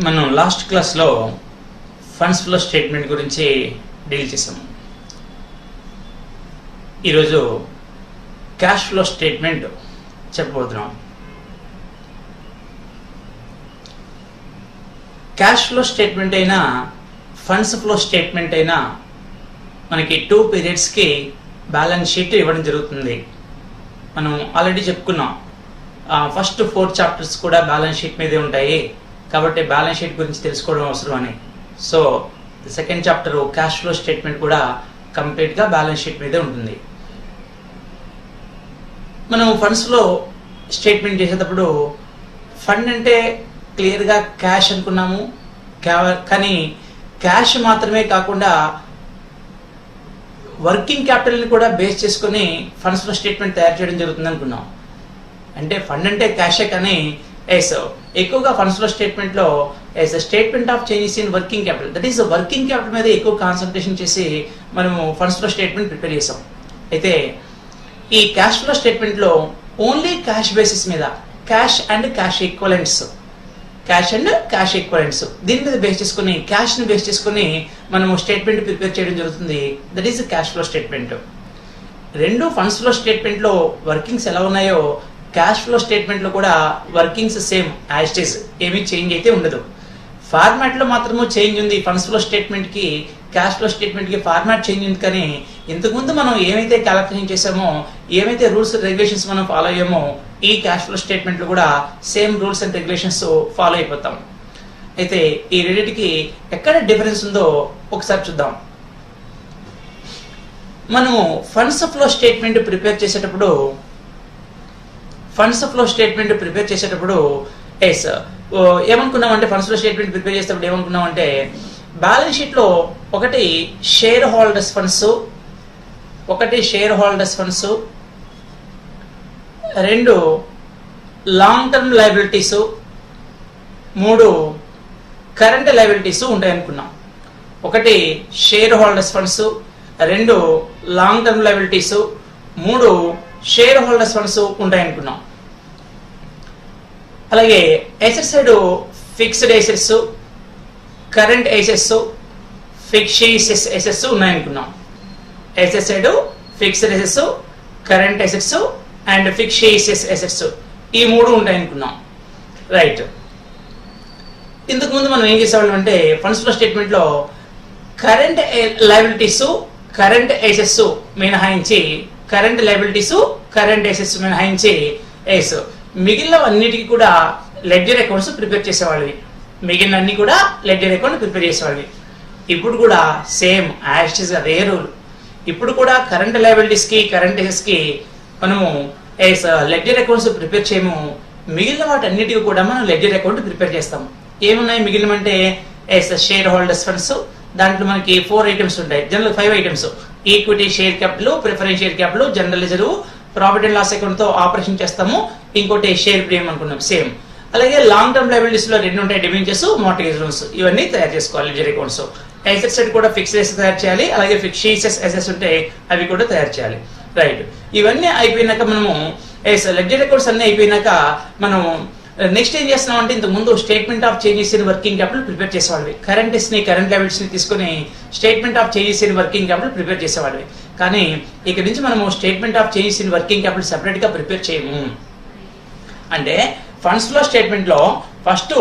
మనం లాస్ట్ క్లాస్లో funds flow statement గురించి డీల్ చేసాము. ఈరోజు క్యాష్ ఫ్లో స్టేట్మెంట్ చెప్పబోతున్నాం. క్యాష్ ఫ్లో స్టేట్మెంట్ అయినా ఫండ్స్ ఫ్లో స్టేట్మెంట్ అయినా మనకి 2 పీరియడ్స్కి బ్యాలెన్స్ షీట్ ఇవ్వడం జరుగుతుంది. మనం ఆల్రెడీ చెప్పుకున్నాం, ఫస్ట్ 4 చాప్టర్స్ కూడా బ్యాలెన్స్ షీట్ మీదే ఉంటాయి కాబట్టి బ్యాలెన్స్ షీట్ గురించి తెలుసుకోవడం అవసరం అని. So second chapter cash flow statement కూడా కంప్లీట్గా బ్యాలెన్స్ షీట్ మీదే ఉంటుంది. మనం ఫండ్స్లో స్టేట్మెంట్ చేసేటప్పుడు ఫండ్ అంటే క్లియర్గా క్యాష్ అనుకున్నాము, కానీ క్యాష్ మాత్రమే కాకుండా వర్కింగ్ క్యాపిటల్ని కూడా బేస్ చేసుకుని ఫండ్స్లో స్టేట్మెంట్ తయారు చేయడం జరుగుతుంది అనుకున్నాం. అంటే ఫండ్ అంటే క్యాషే, కానీ ఎక్కువగా ఫండ్స్లో స్టేట్మెంట్లో statement of changes in working capital, that is working capital మీద ఎక్కువ కాన్సన్ట్రేషన్ చేసి మనము ఫండ్స్లో స్టేట్మెంట్ ప్రిపేర్ చేసాం. అయితే ఈ క్యాష్ ఫ్లో స్టేట్మెంట్లో ఓన్లీ క్యాష్ బేసిస్ మీద క్యాష్ అండ్ క్యాష్ ఈక్వలెంట్స్ దీని మీద బేస్ చేసుకుని క్యాష్ని బేస్ చేసుకుని మనము స్టేట్మెంట్ ప్రిపేర్ చేయడం జరుగుతుంది. That is cash flow statement. రెండు ఫండ్స్ ఫ్లో స్టేట్మెంట్లో వర్కింగ్స్ ఎలా ఉన్నాయో క్యాష్ ఫ్లో స్టేట్మెంట్లో కూడా workings same as it is, ఏమీ చేంజ్ అయితే ఉండదు. ఫార్మాట్లో మాత్రము చేంజ్ ఉంది. ఫండ్స్ ఫ్లో స్టేట్మెంట్కి క్యాష్ ఫ్లో స్టేట్మెంట్కి ఫార్మాట్ చేంజ్ ఉంది, కానీ ఇంతకుముందు మనం ఏమైతే క్యాలిక్యులేషన్ చేసామో, ఏమైతే రూల్స్ రెగ్యులేషన్స్ మనం ఫాలో అయ్యామో ఈ క్యాష్ ఫ్లో స్టేట్మెంట్లో కూడా same rules and regulations follow అయిపోతాం. అయితే ఈ రెండింటికి ఎక్కడ డిఫరెన్స్ ఉందో ఒకసారి చూద్దాం. మనము ఫండ్స్ ఫ్లో స్టేట్మెంట్ ప్రిపేర్ చేసేటప్పుడు ఏమనుకున్నామంటే ఫండ్స్ ఫ్లో స్టేట్మెంట్ ప్రిపేర్ చేసేటప్పుడు ఏమనుకున్నామంటే బ్యాలెన్స్ షీట్లో ఒకటి shareholders funds, 2 long term liabilities, 3 current liabilities ఉంటాయి అనుకున్నాం. 1 shareholders funds, 2 long term liabilities, 3 shareholders funds ఉంటాయి అనుకున్నాం. అలాగే asset side fixed assets, current assets, fixed assets ఉన్నాయనుకున్నాం. Asset side fixed assets, current assets and fixed assets ఈ 3 ఉంటాయనుకున్నాం. Right. ఇంతకు ముందు మనం ఏం చేసేవాళ్ళం అంటే ఫండ్స్ ఫ్లో స్టేట్మెంట్లో కరెంట్ లయబిలిటీస్, కరెంట్ ఎసెట్స్ మినహాయించి మిగిలినవన్నిటికీ కూడా లెడ్జర్ అకౌంట్స్ ప్రిపేర్ చేసేవాళ్ళవి. ఇప్పుడు కూడా సేమ్ యాజ్ ఇట్ ఈస్ అదే రూల్. ఇప్పుడు కూడా కరెంట్ లయబిలిటీస్కి కరెంట్ ఎసెట్స్కి మనము లెడ్జర్ అకౌంట్స్ ప్రిపేర్ చేయము. మిగిలిన వాటన్నిటికీ కూడా మనం లెడ్జర్ అకౌంట్ ప్రిపేర్ చేస్తాం. ఏమున్నాయి మిగిలినమంటే షేర్ హోల్డర్స్ ఫండ్స్, దాంట్లో మనకి 4 ఐటమ్స్ ఉంటాయి, general 5 items: equity share capital, preference share capital, general reserve, profit and loss account తో ఆపరేషన్ చేస్తాము. ఇంకోటి షేర్ ప్రీమియం అనుకున్నాం, సేమ్. అలాగే లాంగ్ టర్మ్ లయబిలిటీస్ లో 2 ఉంటాయి, డిబెంచర్స్, మార్టగేజ్ లోన్స్. ఇవన్నీ తయారు చేసుకోవాలి లెడ్జర్ అకౌంట్స్. ఎసెట్ సైడ్ కూడా ఫిక్స్డ్ ఎసెట్స్ తయారు చేయాలి, అలాగే ఫిక్స్డ్ ఎసెట్స్ ఉంటాయి అవి కూడా తయారు చేయాలి. రైట్. ఇవన్నీ అయిపోయినాక మనము లెడ్జర్ అకౌంట్స్ అన్ని అయిపోయినాక మనం నెక్స్ట్ ఏం చేస్తున్నాం అంటే ఇంతకు ముందు statement of changes in working capital prepare చేసేవాళ్ళవి. కరెంట్ లయబిలిటీస్ ని తీసుకుని statement of changes in working capital prepare చేసేవాళ్ళవి. కానీ ఇక్కడ నుంచి మనము statement of changes in working capital separate గా ప్రిపేర్ చేయము. అంటే ఫండ్స్ ఫ్లో స్టేట్మెంట్ లో ఫస్ట్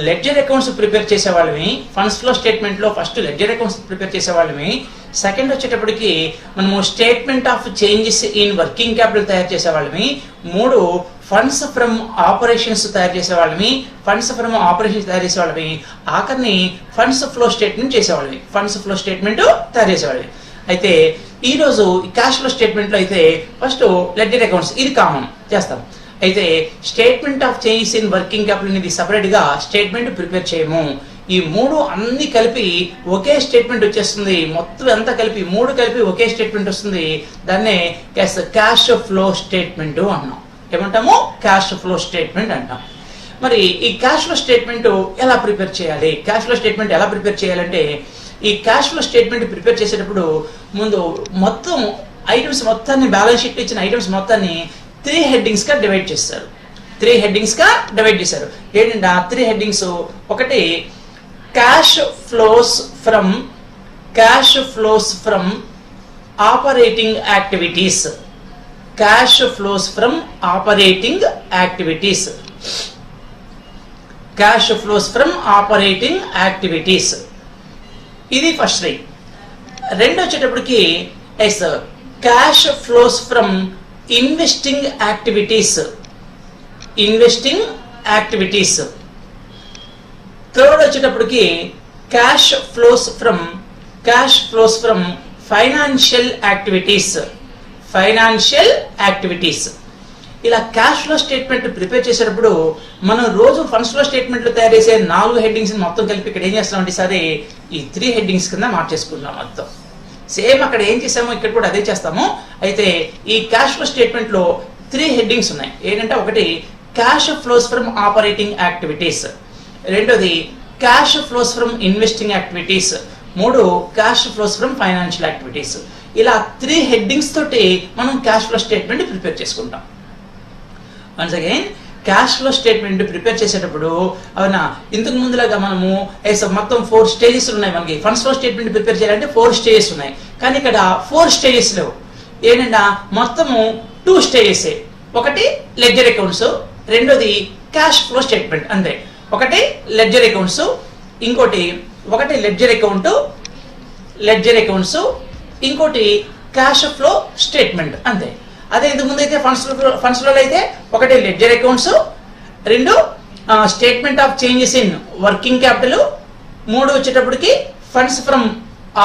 లెడ్జర్ అకౌంట్స్ ప్రిపేర్ చేసేవాళ్ళమి. సెకండ్ వచ్చేటప్పటికి మనము statement of changes in working capital తయారు చేసేవాళ్ళమి. 3 ఫండ్స్ ఫ్రమ్ ఆపరేషన్స్ తయారు చేసేవాళ్ళమి. ఆఖరిని ఫండ్స్ ఫ్లో స్టేట్మెంట్ తయారు చేసేవాళ్ళమి. అయితే ఈ రోజు క్యాష్ ఫ్లో స్టేట్మెంట్ లో అయితే ఫస్ట్ లెడ్జర్ అకౌంట్స్, ఇది కామన్ చేస్తాం. అయితే statement of changes in working capital అనేది సపరేట్ గా స్టేట్మెంట్ ప్రిపేర్ చేయము. ఈ 3 అన్ని కలిపి ఒకే స్టేట్మెంట్ వచ్చేస్తుంది. మొత్తం అంతా కలిపి 3 కలిపి ఒకే స్టేట్మెంట్ వస్తుంది. దాన్నే క్యాష్ ఫ్లో స్టేట్మెంట్ అన్నాం. ఏమంటాము? క్యాష్ ఫ్లో స్టేట్మెంట్ అంటాం. మరి ఈ క్యాష్ ఫ్లో స్టేట్మెంట్ ఎలా ప్రిపేర్ చేయాలంటే ఈ క్యాష్ ఫ్లో స్టేట్మెంట్ ప్రిపేర్ చేసేటప్పుడు ముందు మొత్తం ఐటమ్స్ మొత్తాన్ని, బ్యాలెన్స్ షీట్ ఇచ్చిన ఐటమ్స్ మొత్తాన్ని 3 హెడ్డింగ్స్ గా డివైడ్ చేస్తారు. 3 హెడ్డింగ్స్ గా డివైడ్ చేశారు. ఏంటంటే ఆ 3 హెడ్డింగ్స్, ఒకటి cash flows from operating activities. Cash flows from operating activities. Cash flows from operating activities, ఇది ఫస్ట్ థింగ్. రెండు వచ్చేటప్పటికి ఎస్ cash flows from investing activities. Investing activities. Third వచ్చేటప్పటికి cash flows from financial activities. Financial activities. ఇలా cash flow statement prepare చేసేటప్పుడు మనం రోజు funds flow స్టేట్మెంట్లు తయారు చేసే 4 హెడ్డింగ్స్ మొత్తం కలిపి ఇక్కడ ఏం చేస్తామంటే సరే ఈ 3 హెడ్డింగ్స్ కింద మార్చేసుకుంటున్నాం మొత్తం. సేమ్ అక్కడ ఏం చేసామో ఇక్కడ కూడా అదే చేస్తాము. అయితే ఈ క్యాష్ ఫ్లో స్టేట్మెంట్ లో 3 హెడ్డింగ్స్ ఉన్నాయి. ఏంటంటే ఒకటి cash flows from operating activities, రెండోది cash flows from investing activities, 3 cash flows from financial activities. ఇలా 3 హెడ్డింగ్స్ తోటి మనం క్యాష్ ఫ్లో స్టేట్మెంట్ ప్రిపేర్ చేసుకుంటాం. Once again cash flow statement prepare చేసేటప్పుడు అవునా ఇంతకు ముందులాగా మనము మొత్తం 4 స్టేజెస్ ఉన్నాయి. మనకి ఫండ్స్ ఫ్లో స్టేట్మెంట్ ప్రిపేర్ చేయాలంటే 4 స్టేజెస్ ఉన్నాయి. కానీ ఇక్కడ 4 స్టేజెస్ లేవు. ఏంటంటే మొత్తము 2 స్టేజెస్. ఒకటి లెడ్జర్ అకౌంట్స్, రెండోది క్యాష్ ఫ్లో స్టేట్మెంట్. అంతే. ఒకటి లెడ్జర్ అకౌంట్స్, ఒకటి లెడ్జర్ అకౌంట్స్, ఇంకోటి క్యాష్ ఫ్లో స్టేట్మెంట్. అంతే. అదే ఇంతకు ముందు అయితే ఫండ్స్ లో అయితే ఒకటి ledger accounts, 2 statement of changes in working capital, 3 వచ్చేటప్పటికి funds from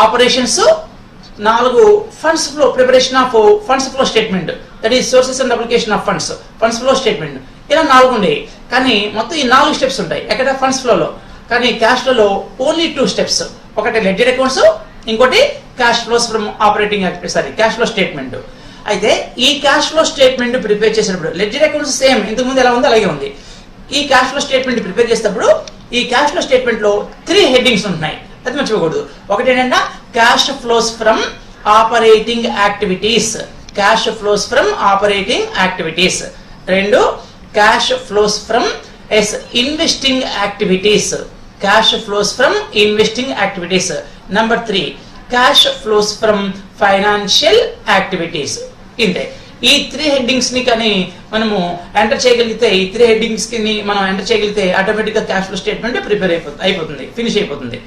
operations, 4 funds flow preparation of funds flow statement, that is sources and application of funds flow statement. ఇలా 4 ఉండేవి. కానీ మొత్తం ఈ 4 స్టెప్స్ ఉంటాయి ఎక్కడ ఫండ్స్ ఫ్లోలో. కానీ క్యాష్ ఫ్లోలో ఓన్లీ 2 స్టెప్స్. ఒకటి లెడ్జర్ అకౌంట్స్, ఇంకోటి cash flows from operating cash flow statement. అయితే ఈ క్యాష్ ఫ్లో స్టేట్మెంట్ ప్రిపేర్ చేసేటప్పుడు లెడ్జర్ అకౌంట్స్ సేమ్ ఇంతకు ముందు ఎలా ఉందో అలాగే ఉంది. ఈ క్యాష్ ఫ్లో స్టేట్మెంట్ ప్రిపేర్ చేసేటప్పుడు ఈ క్యాష్ ఫ్లో స్టేట్మెంట్ లో 3 హెడ్డింగ్స్ ఉంటున్నాయి. అది మర్చిపోకూడదు. ఒకటి ఏంటంటే cash flows from operating activities. Cash flows from operating activities. 2 cash flows from investing activities. Cash flows from investing activities. Number 3 cash flows from financial activities. ఇంతే. ఈ 3 హెడ్డింగ్స్ ని కానీ మనము ఎంటర్ చేయగలిగితే, ఈ 3 హెడ్డింగ్స్ ని మనం ఎంటర్ చేయగలిగితే ఆటోమేటిక్ గా క్యాష్ ఫ్లో స్టేట్మెంట్ ప్రిపేర్ అయిపోతుంది, ఫినిష్ అయిపోతుంది.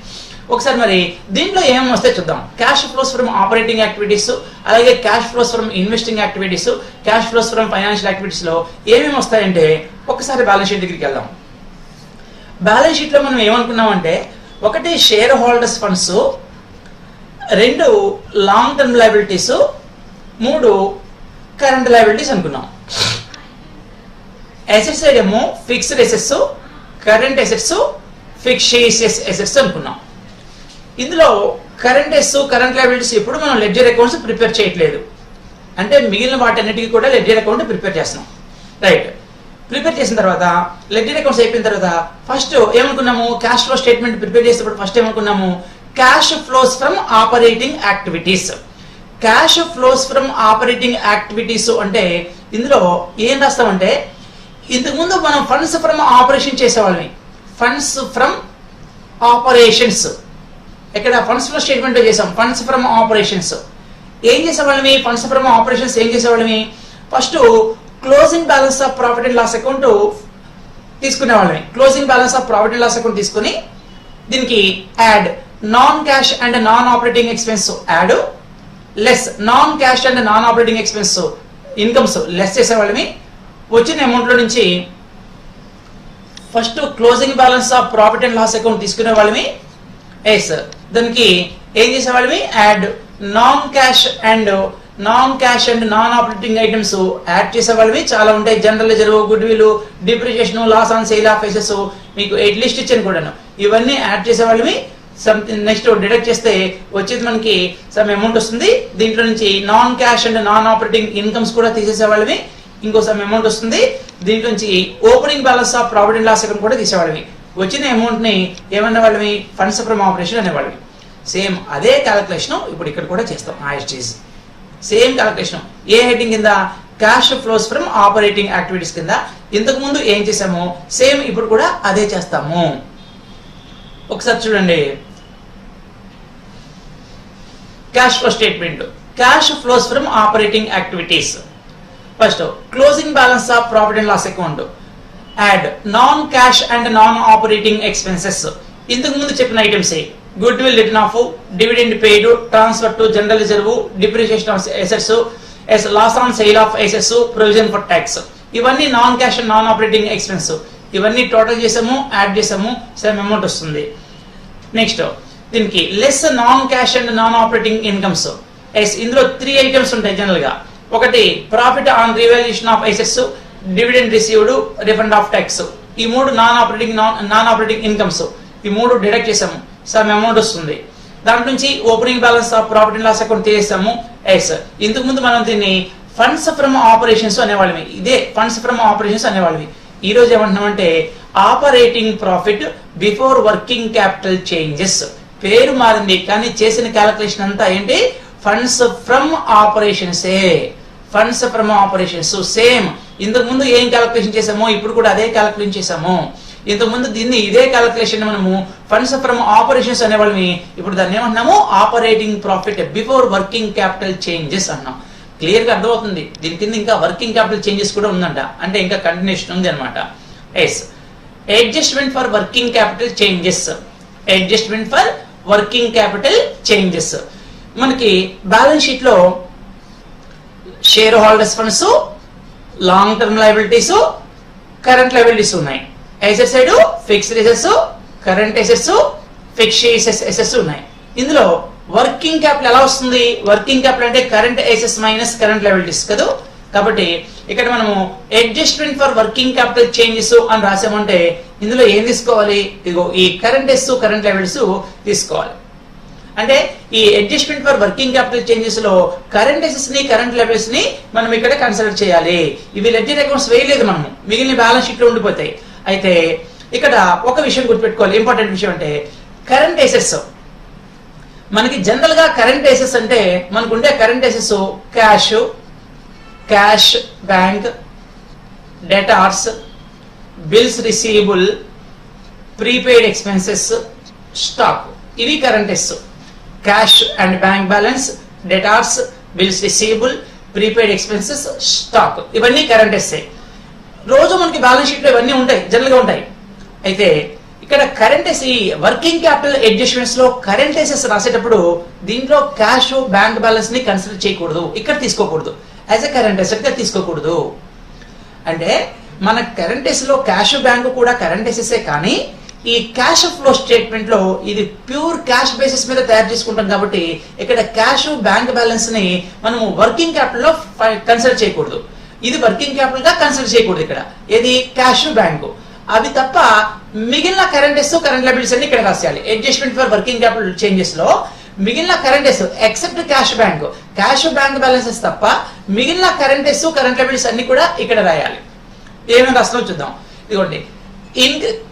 ఒకసారి మరి దీంట్లో ఏమేమి వస్తాయి చూద్దాం. Cash flows from operating activities, అలాగే cash flows from investing activities, cash flows from financial activities లో ఏమేమి వస్తాయంటే ఒకసారి బ్యాలెన్స్ షీట్ దగ్గరికి వెళ్దాం. బ్యాలెన్స్ షీట్ లో మనం ఏమనుకున్నామంటే ఒకటి shareholders funds, 2 long term liabilities, 3 current liabilities అనుకున్నాం. అసెట్స్ ఏమో fixed assets, current assets, fixed assets అనుకున్నాం. ఇందులో కరెంట్ అసెట్స్, కరెంట్ లయబిలిటీస్ ఇప్పుడు మనం లెడ్జర్ అకౌంట్స్ ప్రిపేర్ చేయట్లేదు. అంటే మిగిలిన వాటన్నిటికీ కూడా లెడ్జర్ అకౌంట్ ప్రిపేర్ చేస్తున్నాం. రైట్. ప్రిపేర్ చేసిన తర్వాత లెడ్జర్ అకౌంట్స్ అయిపోయిన తర్వాత ఫస్ట్ ఏమనుకున్నాము, క్యాష్ ఫ్లో స్టేట్మెంట్ ప్రిపేర్ చేసేటప్పుడు ఫస్ట్ ఏమనుకున్నాము, cash flows from operating activities. Cash flows from operating activities అంటే ఇందులో ఏం రాస్తామంటే ఇంతకుముందు మనం ఫండ్స్ ఫ్రమ్ ఆపరేషన్ చేసేవాళ్ళని. ఫండ్స్ ఫ్రమ్ ఆపరేషన్స్ ఇక్కడ ఫండ్స్ ఫ్లో స్టేట్మెంట్ చేసాం. ఫండ్స్ ఫ్రమ్ ఆపరేషన్స్ ఏం చేసేవాళ్ళమి, ఫండ్స్ ఫ్రమ్ ఆపరేషన్స్ ఏం చేసేవాళ్ళమి, first closing balance of profit and loss account తీసుకునే వాళ్ళని. Closing balance of profit and loss account తీసుకుని దీనికి add non cash and non operating expense add, less non cash and non operating expense incomes less చేసేవాళ్ళమి. వచ్చిన amount లో నుంచి first closing balance of profit and loss account తీసుకునే వాళ్ళమి. దానికి ఏం చేసేవాళ్ళమి, add non cash and non operating items add చేసేవాళ్ళవి. చాలా ఉంటాయి. General reserve, goodwill, depreciation, loss on sale of assets, మీకు 8 లిస్ట్ ఇచ్చాను కూడాను. ఇవన్నీ యాడ్ చేసేవాళ్ళవి. నెక్స్ట్ డిడక్ట్ చేస్తే వచ్చేది మనకి సమ్ అమౌంట్ వస్తుంది. దీంట్లో నుంచి non cash and non operating incomes కూడా తీసేసేవాళ్ళవి. ఇంకో సమ్ అమౌంట్ వస్తుంది. దీంట్లో నుంచి opening balance of profit and loss account కూడా తీసేవాళ్ళవి. వచ్చిన అమౌంట్ ని ఏమన్నా వాళ్ళవి, ఫండ్స్ ఫ్రమ్ ఆపరేషన్ అనేవాళ్ళవి. సేమ్ అదే క్యాలిక్యులేషన్ ఇప్పుడు ఇక్కడ కూడా చేస్తాం. As same calculation. ఏ హెడ్డింగ్ కింద, cash flows from operating activities కింద ఇంతకు ముందు ఏం చేసామో సేమ్ ఇప్పుడు కూడా అదే చేస్తాము. ఒకసారి చూడండి, cash flow statement. Cash flows from operating activities. First closing balance of profit and loss account. Add non cash and non operating expenses. ఇంతకు ముందు చెప్పిన items goodwill written off, dividend paid, transfer to general reserve, depreciation of assets, loss on sale of assets, provision for tax. ఇవన్నీ non cash and non operating expense. ఇవన్నీ total చేసాము, add చేసాము, same amount వస్తుంది. Next దీనికి less non cash and non operating incomes. ఇందులో 3 items ఉంటాయి general గా. ఒకటి profit on revaluation of assets, dividend received, refund of tax. ఈ 3 నాన్ ఆపరేటింగ్ ఇన్కమ్స్. ఈ 3 డిడక్ట్ చేసాము, సమ్ అమౌంట్ వస్తుంది. దాంట్ నుంచి opening balance of profit and loss account తీసేసాము. ఇంతకు ముందు మనం దీన్ని ఫండ్స్ ఫ్రమ్ ఆపరేషన్స్ అనేవాళ్ళవి. ఇదే ఫండ్స్ ఫ్రమ్ ఆపరేషన్స్ అనేవాళ్ళవి. ఈ రోజు ఏమంటున్నామంటే operating profit before working capital changes. పేరు మారింది కానీ చేసిన క్యాలిక్యులేషన్ అంతా ఏంటి? ఫండ్స్ ఫ్రమ్ ఆపరేషన్సే. Funds from operations same. ఇంతకు ముందు ఏం క్యాలిక్యులేషన్ చేసామో ఇప్పుడు కూడా అదే క్యాలిక్యులేషన్ చేసాము. ఇంతకు ముందు దీన్ని ఇదే క్యాలిక్యులేషన్ మనము ఫండ్స్ ఫ్రమ్ ఆపరేషన్స్ అనేవాళ్ళని ఇప్పుడు దాన్ని ఏమంటున్నాము? Operating profit before working capital changes అన్నాం. క్లియర్ గా అర్థమవుతుంది. దీని కింద ఇంకా వర్కింగ్ క్యాపిటల్ చేంజెస్ కూడా ఉందంట, అంటే ఇంకా కంటిన్యూషన్ ఉంది అనమాట. Adjustment for working capital changes. Adjustment for working capital changes. మనకి బ్యాలెన్స్ షీట్ లో shareholders funds, long term liabilities, current liabilities ఉన్నాయి. Assets side fixed assets, current assets, fixed assets ఉన్నాయి. ఇందులో వర్కింగ్ క్యాపిటల్ ఎలా వస్తుంది? Working capital అంటే current assets minus current liabilities కదా. కాబట్టి ఇక్కడ మనము adjustment for working capital changes అని రాసామంటే ఇందులో ఏం తీసుకోవాలి? ఇదిగో ఈ కరెంట్ అసెట్స్, కరెంట్ లయబిలిటీస్ తీసుకోవాలి. అంటే ఈ adjustment for working capital changes లో కరెంట్ అసెట్స్ ని, కరెంట్ లయబిలిటీస్ ని మనం ఇక్కడ కన్సిడర్ చేయాలి. ఇవి లెడ్జర్ అకౌంట్స్ వేయలేదు మనము, మిగిలిన బ్యాలెన్స్ షీట్ లో ఉండిపోతాయి. అయితే ఇక్కడ ఒక విషయం గుర్తుపెట్టుకోవాలి, ఇంపార్టెంట్ విషయం. అంటే కరెంట్ అసెట్స్ మనకి జనరల్ గా కరెంట్ అసెట్స్ అంటే మనకు ఉండే current assets cash, bank, debtors, bills receivable, prepaid expenses, stock. ఇవి current assets. Cash and bank balance, debtors, bills receivable, prepaid expenses, stock. ఇవన్నీ కరెంట్ అసెట్స్. రోజు మనకి బ్యాలెన్స్ షీట్ లో ఇవన్నీ ఉంటాయి, జనరల్ గా ఉంటాయి. అయితే ఇక్కడ current assets, working capital adjustments లో కరెంట్ అసెట్స్ రాసేటప్పుడు దీంట్లో క్యాష్, బ్యాంక్ బ్యాలెన్స్ ని కన్సిడర్ చేయకూడదు, ఇక్కడ తీసుకోకూడదు. యాజ్ ఎ కరెంట్ అసెట్ గా తీసుకోకూడదు. అంటే మన కరెంట్ అసెట్స్ లో క్యాష్, బ్యాంక్ కూడా కరెంట్ అసెట్సే, కానీ ఈ క్యాష్ ఫ్లో స్టేట్మెంట్ లో ఇది ప్యూర్ క్యాష్ బేసిస్ మీద తయారు చేసుకుంటాం కాబట్టి ఇక్కడ క్యాష్, బ్యాంక్ బ్యాలెన్స్ ని మనము వర్కింగ్ క్యాపిటల్ లో కన్సిడర్ చేయకూడదు. ఇది వర్కింగ్ క్యాపిటల్ గా కన్సిడర్ చేయకూడదు. ఇక్కడ ఏది? Cash, bank. అవి తప్ప మిగిలిన కరెంట్ అసెట్స్, కరెంట్ లయబిలిటీస్ అన్ని ఇక్కడ రాసేయాలి. Adjustment for working capital changes లో మిగిలిన current assets except cash, bank, cash, bank balances తప్ప మిగిలిన కరెంట్ అసెట్స్, కరెంట్ లయబిలిటీస్ అన్ని కూడా ఇక్కడ రాయాలి. ఏమేమి రాస్తామో చూద్దాం. ఇదిగోండి,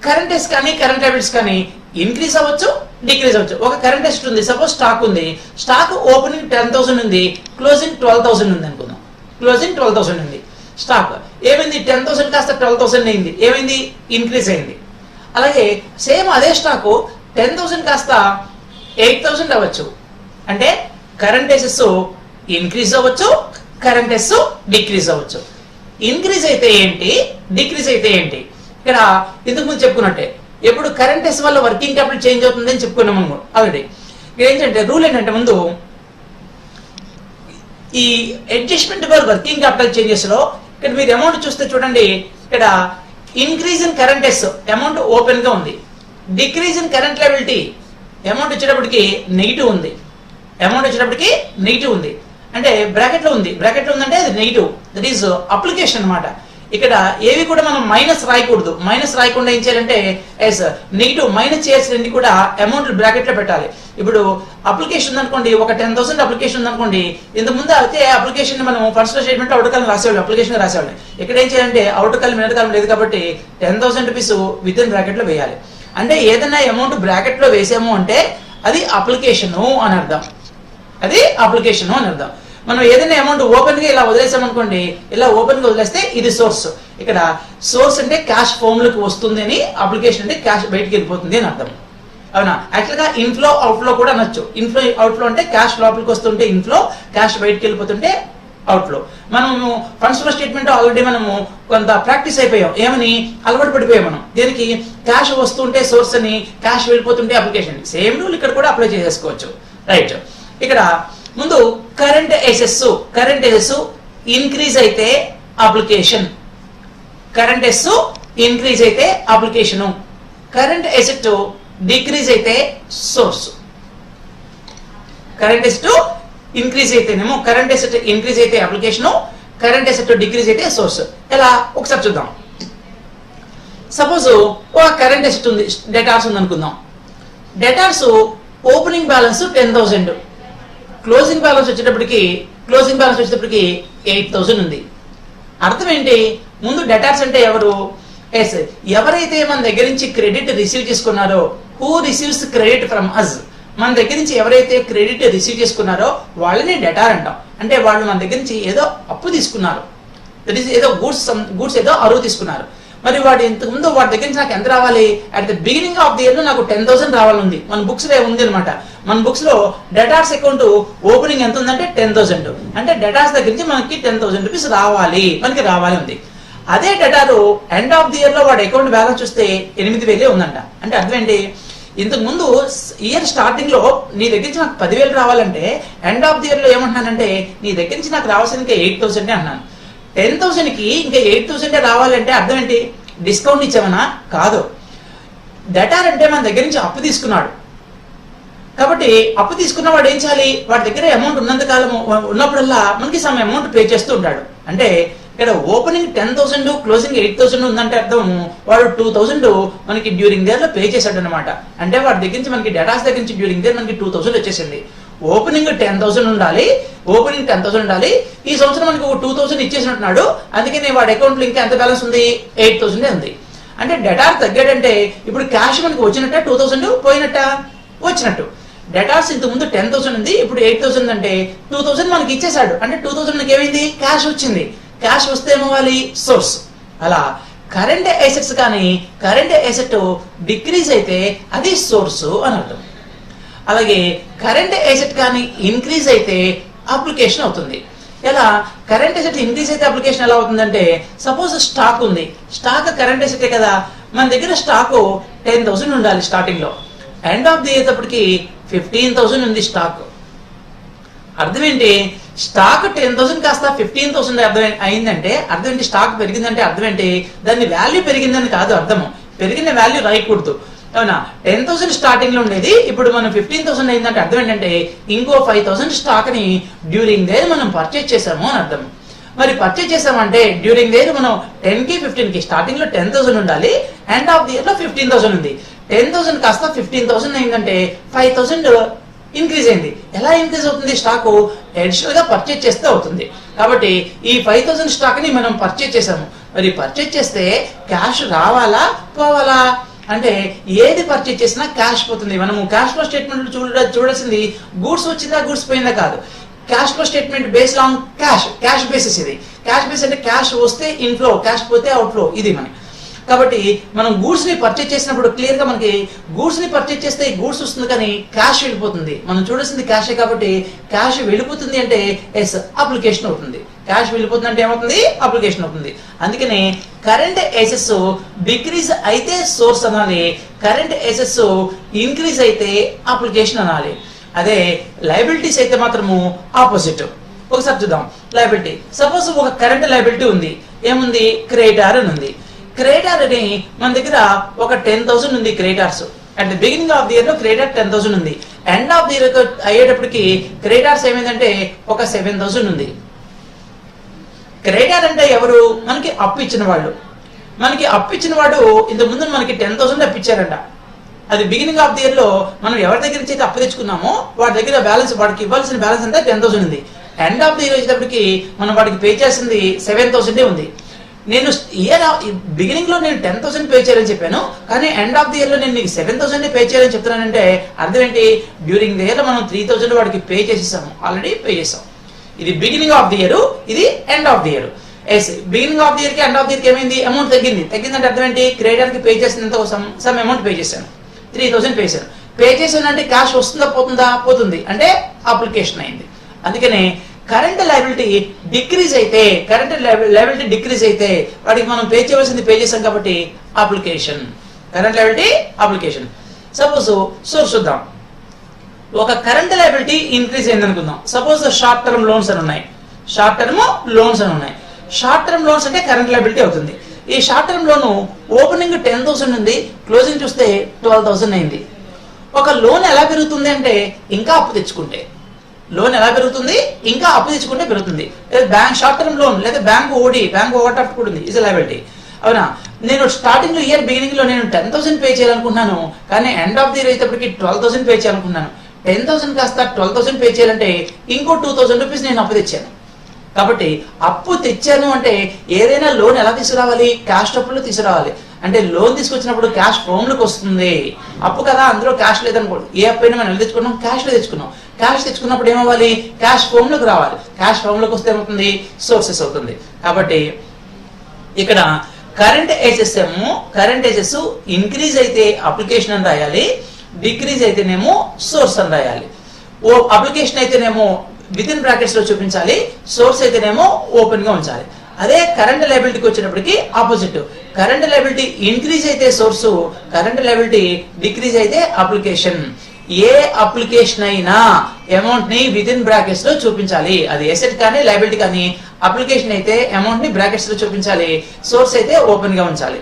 కరెంట్ అసెట్స్ కానీ కరెంట్ లయబిలిటీస్ కానీ ఇంక్రీజ్ అవ్వచ్చు, డిక్రీజ్ అవ్వచ్చు. ఒక కరెంట్ అసెట్ ఉంది, సపోజ్ స్టాక్ ఉంది. స్టాక్ ఓపెనింగ్ 10,000 ఉంది, క్లోజింగ్ 12,000 ఉంది అనుకుందాం. క్లోజింగ్ 12,000 ఉంది. స్టాక్ ఏమైంది? 10,000 కాస్త 12,000 అయింది. ఏమైంది? ఇంక్రీజ్ అయింది. అలాగే సేమ్ అదే స్టాక్ 10,000 కాస్త 8,000 అవ్వచ్చు. అంటే కరెంట్ అసెట్స్ ఇంక్రీజ్ అవ్వచ్చు, కరెంట్ అసెట్స్ డిక్రీజ్ అవ్వచ్చు. ఇంక్రీజ్ అయితే ఏంటి, డిక్రీజ్ అయితే ఏంటి? ఇక్కడ ఇంతకు ముందు చెప్పుకున్నట్టే ఎప్పుడు కరెంట్ అసెట్స్ వల్ల వర్కింగ్ క్యాపిటల్ చేంజ్ అవుతుంది అని చెప్పుకున్నాం మనం ఆల్రెడీ. ఏంటంటే రూల్ ఏంటంటే ముందు ఈ adjustment for working capital changes లో ఇక్కడ మీరు అమౌంట్ చూస్తే చూడండి, ఇక్కడ increase in current assets amount open గా ఉంది. Decrease in current liability amount వచ్చేటప్పటికి నెగిటివ్ ఉంది. అమౌంట్ వచ్చేటప్పటికి నెగిటివ్ ఉంది. అంటే బ్రాకెట్ లో ఉంది. బ్రాకెట్ లో ఉందంటే అది నెగిటివ్. దట్ ఈస్ అప్లికేషన్ అనమాట. ఇక్కడ ఏవి కూడా మనం మైనస్ రాయకూడదు. మైనస్ రాయకుండా ఏం చేయాలంటే నెగిటివ్ మైనస్ చేయాల్సినవి కూడా అమౌంట్ బ్రాకెట్ లో పెట్టాలి. ఇప్పుడు అప్లికేషన్ ఉందనుకోండి, ఒక 10,000 అప్లికేషన్ ఉందనుకోండి. ఇంత ముందు అయితే అప్లికేషన్ మనం ఫస్ట్ స్టేట్మెంట్ అవుట్ కాలం రాసేవాళ్ళం, అప్లికేషన్ రాసేవాళ్ళం. ఇక్కడ ఏం చేయాలంటే అవుట్ కాలం మినట్ కాలం లేదు కాబట్టి 10,000 రూపీస్ విత్ ఇన్ బ్రాకెట్ లో వేయాలి. అంటే ఏదైనా అమౌంట్ బ్రాకెట్ లో వేసాము అంటే అది అప్లికేషన్ అని అర్థం. అది అప్లికేషన్ అని అర్థం. మనం ఏదైనా అమౌంట్ ఓపెన్ గా ఇలా వదిలేసాం అనుకోండి, ఇలా ఓపెన్ గా వదిలేస్తే ఇది సోర్స్. ఇక్కడ సోర్స్ అంటే క్యాష్ ఫామ్ లోకి వస్తుంది అని, అప్లికేషన్ అంటే క్యాష్ బయటికి వెళ్ళిపోతుంది అని అర్థం. అవునా? యాక్చువల్ గా ఇన్ఫ్లో అవుట్ఫ్లో కూడా అనొచ్చు. ఇన్ఫ్లో అవుట్ఫ్లో అంటే క్యాష్ లోపలికి వస్తుంటే ఇన్ఫ్లో, క్యాష్ బయటికి వెళ్ళిపోతుంటే అవుట్ఫ్లో. మనము ఫండ్స్ ఫ్లో స్టేట్మెంట్ ఆల్రెడీ మనము కొంత ప్రాక్టీస్ అయిపోయాం. ఏమని అలవాటు పడిపోయాం మనం. దీనికి క్యాష్ వస్తుంటే సోర్స్ అని, క్యాష్ వెళ్ళిపోతుంటే అప్లికేషన్. సేమ్ రూల్ ఇక్కడ కూడా అప్లై చేసుకోవచ్చు. రైట్. ఇక్కడ ముందు current assess. Current assess increase అయితే అప్లికేషన్. కరెంట్ ఎస్ ఇంక్రీజ్ అయితే అప్లికేషన్. కరెంట్ ఎసెట్ డిక్రీజ్ అయితే సోర్స్. కరెంట్ ఎసెట్ ఇంక్రీజ్ అయితేనేమో కరెంట్ ఎసెట్ ఇంక్రీజ్ అయితే అప్లికేషన్, కరెంట్ ఎసెట్ డిక్రీజ్ అయితే సోర్స్. ఎలా ఒకసారి చూద్దాం. సపోజ్ ఒక కరెంట్ ఎసెట్ ఉంది, డెటార్స్ ఉంది అనుకుందాం. Debtors opening balance 10,000, closing balance వచ్చేటప్పటికి 8,000 ఉంది. అర్థం ఏంటి? ముందు డెటార్స్ అంటే ఎవరు? ఎవరైతే మన దగ్గర నుంచి క్రెడిట్ రిసీవ్ చేసుకున్నారో, who receives credit from us, మన దగ్గర నుంచి ఎవరైతే క్రెడిట్ రిసీవ్ చేసుకున్నారో వాళ్ళని డెటార్ అంటాం. అంటే వాళ్ళు మన దగ్గర నుంచి ఏదో అప్పు తీసుకున్నారు, ఏదో గూడ్స్ ఏదో అరువు తీసుకున్నారు. మరి వాడు ఇంతకు ముందు వాడి దగ్గర నుంచి నాకు ఎంత రావాలి? At the beginning of the year లో నాకు 10,000 రావాలంది. మన బుక్స్ లో ఉంది అనమాట. మన బుక్స్ లో డెటార్స్ అకౌంట్ ఓపెనింగ్ ఎంత ఉందంటే 10,000. అంటే డెటార్స్ దగ్గర నుంచి మనకి 10,000 రూపీస్ మనకి రావాలి ఉంది. అదే డెటారు ఎండ్ ఆఫ్ ది ఇయర్ లో వాడి అకౌంట్ బ్యాలెన్స్ చూస్తే 8,000 ఉందంట. అంటే అర్థం ఏంటి? ఇంతకు ముందు ఇయర్ స్టార్టింగ్ లో నీ దగ్గర నుంచి నాకు 10,000 రావాలంటే ఎండ్ ఆఫ్ ది ఇయర్ లో ఏమంటున్నానంటే నీ దగ్గర నుంచి నాకు రావాల్సిన ఇంకా 8,000 అన్నాను. 10,000 కి ఇంకా 8,000 రావాలంటే అర్థం ఏంటి? డిస్కౌంట్ ఇచ్చామనా? కాదు. డెటార్ అంటే మన దగ్గర నుంచి అప్పు తీసుకున్నాడు కాబట్టి అప్పు తీసుకున్న వాడు ఏం చేయాలి? వాడి దగ్గర అమౌంట్ ఉన్నంత కాలం ఉన్నప్పుడల్లా మనకి సమ్ అమౌంట్ పే చేస్తూ ఉంటాడు. అంటే ఇక్కడ ఓపెనింగ్ 10,000 క్లోజింగ్ 8,000 ఉందంటే అర్థం వాడు 2,000 మనకి డ్యూరింగ్ దియర్ లో పే చేశాడు అనమాట. అంటే వాడి దగ్గర నుంచి మనకి డెటార్స్ దగ్గర నుంచి డ్యూరింగ్ దియర్ మనకి 2,000 వచ్చేసింది. ఓపెనింగ్ 10,000 ఉండాలి, ఈ సంవత్సరం మనకి 2,000 ఇచ్చేసినట్టున్నాడు. అందుకని వాడి అకౌంట్ లో ఇంకా ఎంత బ్యాలెన్స్ ఉంది? 8,000 ఉంది. అంటే డెటార్ తగ్గాడంటే ఇప్పుడు క్యాష్ మనకి వచ్చినట్ట, 2,000 పోయినట్ట? వచ్చినట్టు. డెటార్స్ ఇంత ముందు 10,000 ఉంది, ఇప్పుడు 8,000 అంటే 2,000 మనకి ఇచ్చేసాడు. అంటే 2,000 మనకి ఏమైంది? క్యాష్ వచ్చింది. క్యాష్ వస్తే ఏమవ్వాలి? సోర్స్. అలా కరెంట్ అసెట్స్ కానీ కరెంట్ అసెట్ డిక్రీజ్ అయితే అది సోర్స్ అని అర్థం. అలాగే కరెంట్ అసెట్ కానీ ఇంక్రీజ్ అయితే అప్లికేషన్ అవుతుంది. ఎలా? కరెంట్ అసెట్ ఇంక్రీజ్ అయితే అప్లికేషన్ ఎలా అవుతుందంటే, సపోజ్ స్టాక్ ఉంది, స్టాక్ కరెంట్ అసెటే కదా. మన దగ్గర స్టాక్ 10,000 ఉండాలి స్టార్టింగ్ లో. ఎండ్ ఆఫ్ ది ఇయర్ అప్పటికి 15,000 ఉంది స్టాక్. అర్థం ఏంటి? స్టాక్ 10,000 కాస్త 15,000 అర్థం అయిందంటే అర్థం ఏంటి? స్టాక్ పెరిగిందంటే అర్థం ఏంటి? దాని వాల్యూ పెరిగిందని కాదు అర్థము. పెరిగిన వాల్యూ రాయకూడదు. అవునా? 10,000 స్టార్టింగ్ లో ఉండేది, ఇప్పుడు మనం 15,000 అయిందంటే అర్థం ఏంటంటే ఇంకో 5,000 స్టాక్ ని డ్యూరింగ్ దే మనం పర్చేజ్ చేసాము అని అర్థం. మరి పర్చేజ్ చేసామంటే డ్యూరింగ్ దే మనం 10 కి 15 కి స్టార్టింగ్ లో 10,000 ఉండాలి, ఎండ్ ఆఫ్ ది ఇయర్ లో 15,000 ఉంది. 10,000 కాస్త 15,000 అయిందంటే 5,000 ఇంక్రీజ్ అయింది. ఎలా ఇంక్రీజ్ అవుతుంది? స్టాక్ అడిషనల్ గా పర్చేజ్ చేస్తే అవుతుంది. కాబట్టి ఈ 5,000 స్టాక్ ని మనం పర్చేజ్ చేసాము. మరి పర్చేజ్ చేస్తే క్యాష్ రావాలా పోవాలా? అంటే ఏది పర్చేజ్ చేసినా క్యాష్ పోతుంది. మనము క్యాష్ ఫ్లో స్టేట్మెంట్ చూడాల్సింది గూడ్స్ వచ్చిందా గూడ్స్ పోయిందా కాదు. Cash flow statement based on cash basis. ఇది క్యాష్ బేస్ అంటే క్యాష్ వస్తే ఇన్ఫ్లో, క్యాష్ పోతే అవుట్ఫ్లో. ఇది మనకి. కాబట్టి మనం గూడ్స్ ని పర్చేజ్ చేసినప్పుడు క్లియర్ గా మనకి గూడ్స్ ని పర్చేజ్ చేస్తే గూడ్స్ వస్తుంది కానీ క్యాష్ వెళ్ళిపోతుంది. మనం చూడాల్సింది క్యాషే కాబట్టి క్యాష్ వెళ్ళిపోతుంది అంటే ఎస్ అప్లికేషన్ అవుతుంది. క్యాష్ వెళ్ళిపోతుంది అంటే ఏమవుతుంది? అప్లికేషన్ అవుతుంది. అందుకనే కరెంట్ అసెట్స్ డిక్రీజ్ అయితే సోర్స్ అనాలి, కరెంట్ అసెట్స్ ఇంక్రీజ్ అయితే అప్లికేషన్ అనాలి. అదే లయబిలిటీస్ అయితే మాత్రము ఆపోజిట్. ఒకసారి చూద్దాం. లయబిలిటీ, సపోజ్ ఒక కరెంట్ లయబిలిటీ ఉంది. ఏముంది? క్రెడిటార్ అని ఉంది. క్రెడిటార్ అని మన దగ్గర ఒక 10,000 ఉంది. Creditors at the beginning of the year లో క్రెడిటార్ 10,000 ఉంది. ఎండ్ ఆఫ్ ది ఇయర్ అయ్యేటప్పటికి క్రెడిటార్స్ ఏమైందంటే ఒక 7,000 ఉంది. క్రెడిటార్ అంటే ఎవరు? మనకి అప్పు ఇచ్చిన వాళ్ళు. మనకి అప్పు ఇచ్చిన వాడు ఇంతకు ముందు మనకి 10,000 అప్పు ఇచ్చారంట. అది బిగినింగ్ ఆఫ్ ది ఇయర్ లో మనం ఎవరి దగ్గర నుంచి అయితే అప్పు తెచ్చుకున్నామో వాడి దగ్గర బ్యాలెన్స్, వాడికి ఇవ్వాల్సిన బ్యాలెన్స్ అంతా 10,000 ఉంది. ఎండ్ ఆఫ్ ది ఇయర్ వచ్చేటప్పటికి మనం వాడికి పే చేసింది 7,000 ఉంది. నేను ఇయర్ బిగినింగ్ లో నేను 10,000 పే చేయాలని చెప్పాను, కానీ ఎండ్ ఆఫ్ ది ఇయర్ లో నేను నీకు 7,000 పే చేయాలని చెప్తున్నానంటే అర్థం ఏంటి? డ్యూరింగ్ ది ఇయర్ లో మనం 3,000 వాడికి పే చేసేసాము, ఆల్రెడీ పే చేసాం. ఇది బిగినింగ్ ఆఫ్ ది ఇయర్, ఇది end of the year. Yes, beginning of the year కి ఎండ్ ఆఫ్ ది ఇయర్ కి ఏమైంది, అమౌంట్ తగ్గిందంటే అర్థం ఏంటి, క్రెడిటర్ కి పే చేసినంత సమ్ అమౌంట్ పే చేశాను, 3000 పే చేశాను. పే చేశాను అంటే క్యాష్ వస్తుందా పోతుందా, పోతుంది, అంటే అప్లికేషన్ అయింది. అందుకనే కరెంట్ లయబిలిటీ డిక్రీజ్ అయితే, కరెంట్ లయబిలిటీ డిక్రీజ్ అయితే వాడికి మనం పే చేయవలసింది పే చేసాం కాబట్టి application. Current liability application. Suppose source చూద్దాం. ఒక కరెంట్ లయబిలిటీ ఇంక్రీజ్ అయింది అనుకుందాం. సపోజ్ షార్ట్ టర్మ్ లోన్స్ అని ఉన్నాయి, షార్ట్ టర్మ్ లోన్స్ అని ఉన్నాయి. షార్ట్ టర్మ్ లోన్స్ అంటే కరెంట్ లయబిలిటీ అవుతుంది. ఈ షార్ట్ టర్మ్ లోను ఓపెనింగ్ 10,000 ఉంది, క్లోజింగ్ చూస్తే 12,000 అయింది. ఒక లోన్ ఎలా పెరుగుతుంది అంటే ఇంకా అప్పు తెచ్చుకుంటే, లోన్ ఎలా పెరుగుతుంది, ఇంకా అప్పు తెచ్చుకుంటే పెరుగుతుంది. బ్యాంక్ షార్ట్ టర్మ్ లోన్ లేదా బ్యాంక్ ఓడి, బ్యాంక్ ఓవర్ డ్రాఫ్ట్ కూడా ఉంది, ఇస్ లయబిలిటీ. అవునా, నేను స్టార్టింగ్ లో ఇయర్ బిగినింగ్ లో నేను 10,000 పే చేయాలనుకుంటున్నాను, కానీ ఎండ్ ఆఫ్ ది ఇయర్ అయితేప్పటికి 12,000 పే చేయాలనుకుంటున్నాను. 10,000 కాస్త 12,000 పే చేయాలంటే ఇంకో 2,000 రూపీస్ నేను అప్పు తెచ్చాను. కాబట్టి అప్పు తెచ్చాను అంటే ఏదైనా లోన్ ఎలా తీసుకురావాలి, క్యాష్ అప్పులో తీసుకురావాలి. అంటే లోన్ తీసుకొచ్చినప్పుడు క్యాష్ ఫోమ్ లోకి వస్తుంది. అప్పు కదా, అందులో క్యాష్ లేదనుకోండి, ఏ అప్పు అయినా మనం ఎలా తెచ్చుకున్నాం, క్యాష్ లో తెచ్చుకున్నాం. క్యాష్ తెచ్చుకున్నప్పుడు ఏమవ్వాలి, క్యాష్ ఫోమ్ లోకి రావాలి. క్యాష్ ఫోమ్ లోకి వస్తే ఏమవుతుంది, సోర్సెస్ అవుతుంది. కాబట్టి ఇక్కడ కరెంట్ ఎసెస్ ఇంక్రీజ్ అయితే అప్లికేషన్ అని రాయాలి, డిక్రీజ్ అయితేనేమో సోర్స్ అని రాయాలి. ఓ అప్లికేషన్ అయితేనేమో విత్ ఇన్ బ్రాకెట్స్ లో చూపించాలి, సోర్స్ అయితేనేమో ఓపెన్ గా ఉంచాలి. అదే కరెంట్ లయబిలిటీకి వచ్చేటప్పటికి ఆపోజిట్. కరెంట్ లయబిలిటీ ఇంక్రీజ్ అయితే సోర్స్, కరెంట్ లయబిలిటీ డిక్రీజ్ అయితే అప్లికేషన్. ఏ అప్లికేషన్ అయినా అమౌంట్ ని విత్ ఇన్ బ్రాకెట్స్ లో చూపించాలి. అది ఎసెట్ కానీ లయబిలిటీ కానీ, అప్లికేషన్ అయితే అమౌంట్ ని బ్రాకెట్స్ లో చూపించాలి, సోర్స్ అయితే ఓపెన్ గా ఉంచాలి.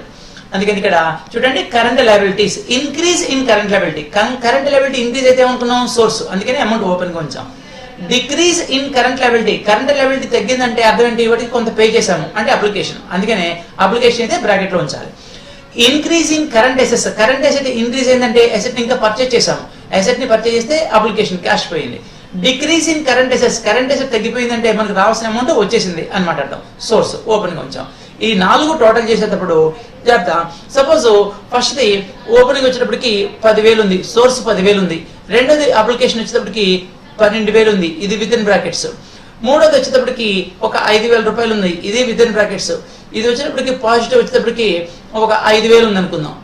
అందుకని ఇక్కడ చూడండి, current liabilities increase in current liability. Current liability increase అయితే ఏమనుకున్నాం, సోర్స్, అందుకని అమౌంట్ ఓపెన్ గా ఉంచాం. Decrease in current liability, current liability తగ్గిందంటే అర్థం ఏంటి, వాటికి కొంత పే చేసాము అంటే అప్లికేషన్, అందుకనే అప్లికేషన్ అయితే బ్రాకెట్ లో ఉంచాలి. Increase in current assets, current asset increase అయిందంటే ఎసెట్ ఇంకా పర్చేజ్ చేసాము, ఎసెట్ ని పర్చేజ్ చేస్తే అప్లికేషన్ క్యాష్ పోయింది. Decrease in current assets, current asset తగ్గిపోయిందంటే మనకు రావాల్సిన అమౌంట్ వచ్చేసింది అనమాట అర్థం, సోర్స్ ఓపెన్ గా ఉంచాం. ఈ 4 టోటల్ చేసేటప్పుడు జాగ్రత్త. సపోజ్ ఫస్ట్ ది ఓపెనింగ్ వచ్చేటప్పటికి 10,000 ఉంది, సోర్స్ 10,000 ఉంది. రెండోది అప్లికేషన్ వచ్చేటప్పటికి 12,000 ఉంది, ఇది విత్ ఇన్ బ్రాకెట్స్. మూడోది వచ్చేటప్పటికి ఒక 5,000 రూపాయలు ఉంది, ఇది విత్ ఇన్ బ్రాకెట్స్. ఇది వచ్చేటప్పటికి పాజిటివ్ వచ్చేటప్పటికి ఒక 5,000 ఉంది అనుకుందాం.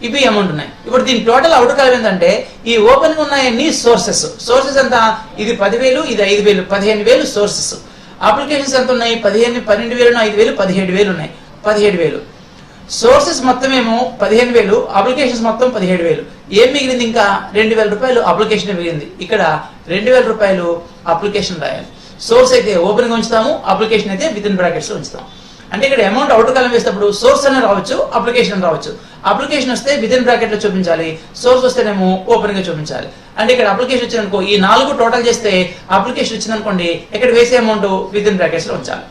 ఇవి అమౌంట్ ఉన్నాయి. ఇప్పుడు దీని టోటల్ అవుట్ కాలం ఏంటంటే ఈ ఓపెన్ ఉన్నాయన్ని సోర్సెస్ ఎంత, ఇది 10,000, ఇది 5,000, 15,000 సోర్సెస్. అప్లికేషన్స్ ఎంత ఉన్నాయి, 12,000, 5,000, 17,000 ఉన్నాయి, 17,000. సోర్సెస్ మొత్తం ఏమో 15,000, అప్లికేషన్స్ మొత్తం 17,000. ఏం మిగిలింది, ఇంకా 2,000 రూపాయలు అప్లికేషన్ మిగిలింది. ఇక్కడ 2,000 రూపాయలు అప్లికేషన్ రాయాలి. సోర్స్ అయితే ఓపెన్ గా ఉంచుతాము, అప్లికేషన్ అయితే విత్ ఇన్ బ్రాకెట్స్ లో ఉంచుతాం. అంటే ఇక్కడ అమౌంట్ అవుట్ కాలం వేసేటప్పుడు సోర్స్ అనే రావచ్చు, అప్లికేషన్ రావచ్చు. అప్లికేషన్ వస్తే విత్ ఇన్ బ్రాకెట్ లో చూపించాలి, సోర్స్ వస్తేనేమో ఓపెన్ గా చూపించాలి. అంటే ఇక్కడ అప్లికేషన్ వచ్చిందనుకో, ఈ 4 టోటల్ చేస్తే అప్లికేషన్ వచ్చిందనుకోండి, ఇక్కడ వేసే అమౌంట్ విత్ ఇన్ బ్రాకెట్స్ లో ఉంచాలి.